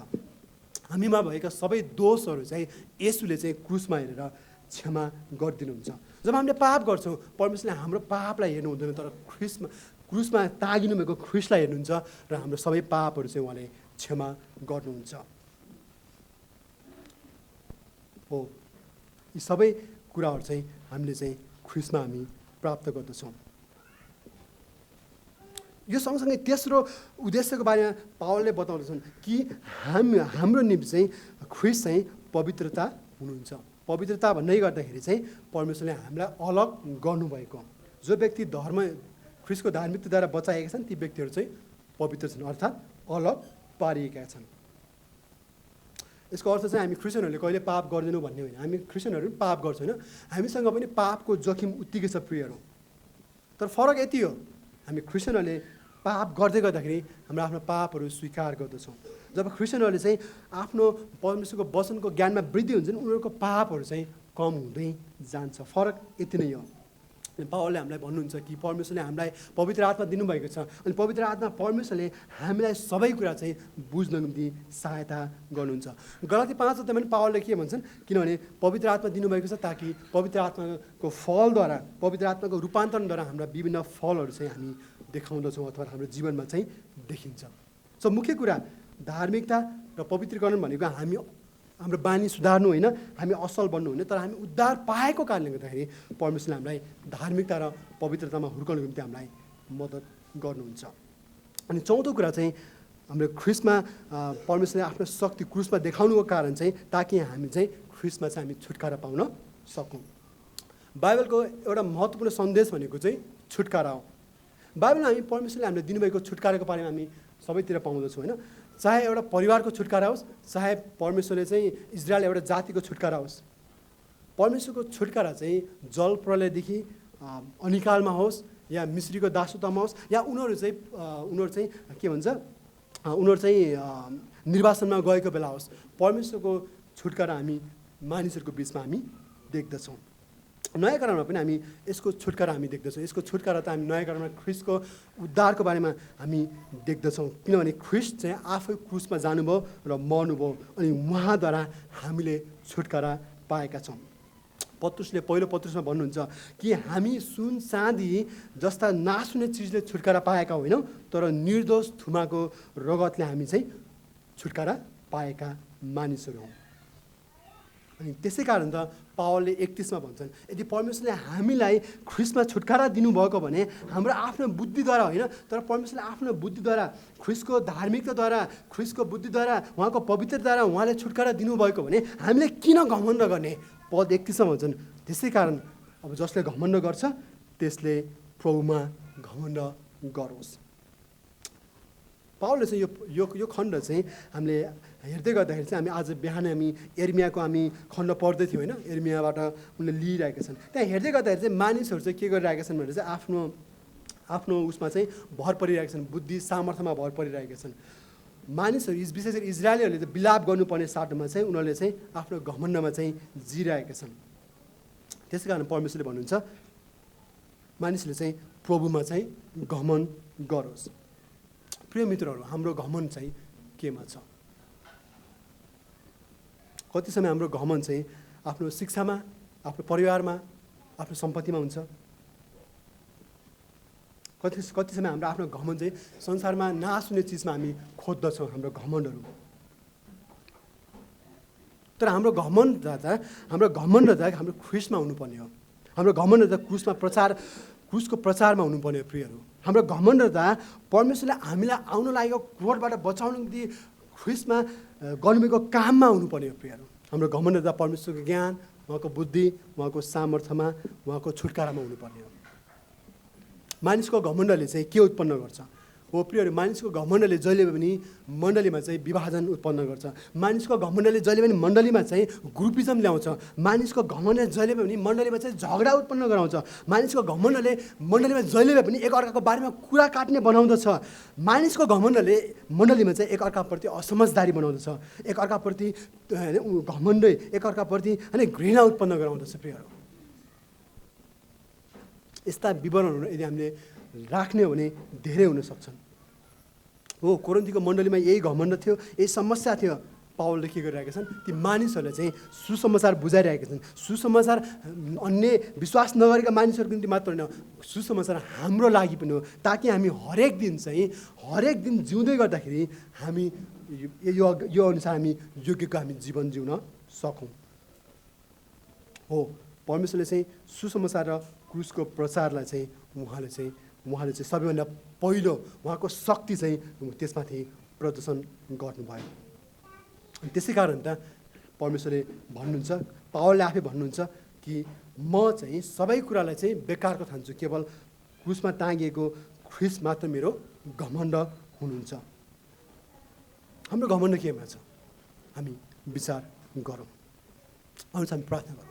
हामीमा भएका सबै दोषहरू चाहिँ येशूले चाहिँ क्रुसमा हेरेर क्षमा गरिदिनुहुन्छ। जब हामीले पाप गर्छौँ, परमेश्वरले हाम्रो पापलाई हेर्नु हुँदैन तर क्रुसमा तागिनु भएको ख्रीष्टलाई हेर्नुहुन्छ र हाम्रो सबै पापहरू चाहिँ उहाँले क्षमा गर्नुहुन्छ। हो, यी सबै कुराहरू चाहिँ हामीले चाहिँ ख्रीष्टमा हामी प्राप्त गर्दछौँ। यो सँगसँगै तेस्रो उद्देश्यको बारेमा पावलले बताउँदछन् कि हाम्रो निम्ति चाहिँ ख्रीष्ट चाहिँ पवित्रता हुनुहुन्छ। पवित्रता भन्दै गर्दाखेरि चाहिँ परमेश्वरले हामीलाई अलग गर्नुभएको, जो व्यक्ति ख्रीष्टको धार्मिकताद्वारा बचाएका छन् ती व्यक्तिहरू चाहिँ पवित्र छन्, अर्थात् अलग पारिएका छन्। यसको अर्थ चाहिँ हामी क्रिस्चियनहरूले कहिले पाप गर्दैनौँ भन्ने होइन, हामी क्रिस्चियनहरू पनि पाप गर्छौँ होइन, हामीसँग पनि पापको जोखिम उत्तिकै छ प्रियहरू। तर फरक यति हो, हामी क्रिस्चियनहरूले पाप गर्दै गर्दाखेरि हाम्रो आफ्नो पापहरू स्वीकार गर्दछौँ। जब क्रिस्चियनहरूले चाहिँ आफ्नो परमेश्वरको वचनको ज्ञानमा वृद्धि हुन्छन्, उनीहरूको पापहरू चाहिँ कम हुँदै जान्छ। फरक यति नै हो। पावलले हामीलाई भन्नुहुन्छ कि परमेश्वरले हामीलाई पवित्र आत्मा दिनुभएको छ, अनि पवित्र आत्मा परमेश्वरले हामीलाई सबै कुरा चाहिँ बुझ्न निम्ति सहायता गर्नुहुन्छ। गलाती 5 अध्यायमा पनि पावलले के भन्छन्? किनभने पवित्र आत्मा दिनुभएको छ ताकि पवित्र आत्माको फलद्वारा, पवित्र आत्माको रूपान्तरणद्वारा हाम्रा विभिन्न फलहरू चाहिँ हामी देखाउँदछौँ अथवा हाम्रो जीवनमा चाहिँ देखिन्छ। सो मुख्य कुरा धार्मिकता र पवित्रीकरण भनेको हाम्रो बानी सुधार्नु होइन, हामी असल बन्नु होइन, तर हामी उद्धार पाएको कारणले गर्दाखेरि परमेश्वरले हामीलाई धार्मिकता र पवित्रतामा हुर्काउनको निम्ति हामीलाई मद्दत गर्नुहुन्छ। अनि चौथो कुरा चाहिँ हाम्रो ख्रीष्टमा परमेश्वरले आफ्नो शक्ति क्रुसमा देखाउनुको कारण चाहिँ ताकि हामी चाहिँ ख्रीष्टमा चाहिँ हामी छुटकारा पाउन सकौँ। बाइबलको एउटा महत्त्वपूर्ण सन्देश भनेको चाहिँ छुटकारा हो। बाइबलमा हामी परमेश्वरले हामीले दिनुभएको छुटकाराको बारेमा हामी सबैतिर पाउँदछौँ होइन, चाहे एउटा परिवारको छुटकारा होस्, चाहे परमेश्वरले चाहिँ इजरायल एउटा जातिको छुटकारा होस्। परमेश्वरको छुटकारा चाहिँ जल प्रलयदेखि अनिकालमा होस् या मिश्रीको दासत्वमा होस् या उनीहरू चाहिँ के भन्छ, उनीहरू चाहिँ निर्वासनमा गएको बेला होस्, परमेश्वरको छुटकारा हामी मानिसहरूको बिचमा हामी देख्दछौँ। नयाँ करारमा पनि हामी यसको छुटकारा हामी देख्दछौँ। यसको छुटकारा त हामी नयाँ करारमा ख्रीष्टको उद्धारको बारेमा हामी देख्दछौँ, किनभने ख्रीष्ट चाहिँ आफै क्रुसमा जानुभयो र मर्नुभयो अनि उहाँद्वारा हामीले छुटकारा पाएका छौँ। पत्रुसले पहिलो पत्रुसमा भन्नुहुन्छ कि हामी सुन चाँदी जस्ता नाश हुने चिजले छुटकारा पाएका होइनौँ, तर निर्दोष थुमाको रगतले हामी चाहिँ छुटकारा पाएका मानिसहरू हौँ। अनि त्यसै कारण त पावलले 31 भन्छन्, यदि परमेश्वरले हामीलाई ख्रिस्टमा छुटकारा दिनुभएको भने हाम्रो आफ्नो बुद्धिद्वारा होइन, तर परमेश्वरले आफ्नो बुद्धिद्वारा, ख्रिस्टको धार्मिकताद्वारा, ख्रिस्टको बुद्धिद्वारा, उहाँको पवित्रद्वारा उहाँले छुटकारा दिनुभएको भने हामीले किन घमण्ड गर्ने? पद 31 भन्छन्, त्यसै कारण अब जसले घमण्ड गर्छ त्यसले प्रभुमा घमण्ड गरोस्। पावलले चाहिँ यो खण्ड चाहिँ हामीले हेर्दै गर्दाखेरि चाहिँ हामी आज बिहान हामी एर्मियाको हामी खण्ड पढ्दै थियौँ होइन, एर्मियाबाट उनले लिइरहेका छन्। त्यहाँ हेर्दै गर्दाखेरि चाहिँ मानिसहरू चाहिँ के गरिरहेका छन् भने चाहिँ आफ्नो उसमा चाहिँ भर परिरहेका छन्, बुद्धि सामर्थ्यमा भर परिरहेका छन्। मानिसहरू विशेष गरी इजरायलीहरूले चाहिँ विलाप गर्नुपर्ने साटोमा चाहिँ उनीहरूले चाहिँ आफ्नो घमण्डमा चाहिँ जिरहेका छन्। त्यसै कारण परमेश्वरले भन्नुहुन्छ मानिसले चाहिँ प्रभुमा चाहिँ घमण्ड गरोस्। प्रिय मित्रहरू, हाम्रो घमण्ड चाहिँ केमा छ? कति समय हाम्रो घमण्ड चाहिँ आफ्नो शिक्षामा, आफ्नो परिवारमा, आफ्नो सम्पत्तिमा हुन्छ। कति समय हाम्रो आफ्नो घमण्ड चाहिँ संसारमा नाश हुने चिजमा हामी खोज्दछौँ हाम्रो घमण्डहरू। तर हाम्रो घमण्ड हाम्रो ख्रिस्टमा हुनुपर्ने हो। हाम्रो घमण्ड क्रुसको प्रचारमा हुनुपर्ने हो। प्रियहरू, हाम्रो घमण्ड परमेश्वरले हामीलाई आउन लागेको क्रोधबाट बचाउनको निम्ति ख्रिस्टमा गर्नुभएको काममा हुनुपर्ने हो। प्रियहरू, हाम्रो घमण्ड परमेश्वरको ज्ञान, उहाँको बुद्धि, उहाँको सामर्थ्यमा, उहाँको छुटकारामा हुनुपर्ने हो। मानिसको घमण्डले चाहिँ के उत्पन्न गर्छ? हो प्रियहरू, मानिसको घमण्डले जहिले पनि मण्डलीमा चाहिँ विभाजन उत्पन्न गर्छ। मानिसको घमण्डले जहिले पनि मण्डलीमा चाहिँ ग्रुपिजम ल्याउँछ। मानिसको घमण्डले जहिले पनि मण्डलीमा चाहिँ झगडा उत्पन्न गराउँछ। मानिसको घमण्डले मण्डलीमा जहिले पनि एकअर्काको बारेमा कुरा काट्ने बनाउँदछ। मानिसको घमण्डले मण्डलीमा चाहिँ एकअर्काप्रति असमझदारी बनाउँदछ। एकअर्काप्रति घमण्डै एकअर्काप्रति होइन घृणा उत्पन्न गराउँदछ। प्रियहरू, यस्ता विवरणहरू यदि हामीले राख्ने हो भने धेरै हुन सक्छन्। हो, कोरिन्थीको मण्डलीमा यही घमण्ड थियो, यही समस्या थियो। पावलले के गरिरहेका छन्? ती मानिसहरूले चाहिँ सुसमाचार बुझाइरहेका छन्। सुसमाचार अन्य विश्वास नगरेका मानिसहरूको निम्ति मात्र होइन, सुसमाचार हाम्रो लागि पनि हो, ताकि हामी हरेक दिन जिउँदै गर्दाखेरि हामी यो अनुसार हामी योग्यको हामी जीवन जिउन सकौँ। हो, परमेश्वरले चाहिँ सुसमाचार र क्रुसको प्रचारलाई चाहिँ उहाँले चाहिँ सबैभन्दा पहिलो उहाँको शक्ति चाहिँ त्यसमाथि प्रदर्शन गर्नुभयो। त्यसै कारण त परमेश्वरले भन्नुहुन्छ, पावलले आफै भन्नुहुन्छ कि म चाहिँ सबै कुरालाई चाहिँ बेकारको ठान्छु, केवल क्रुसमा टाँगिएको ख्रिस्ट मात्र मेरो घमण्ड हुनुहुन्छ। हाम्रो घमण्ड केमा छ? हामी विचार गरौँ। आउनुहोस् हामी प्रार्थना गरौँ।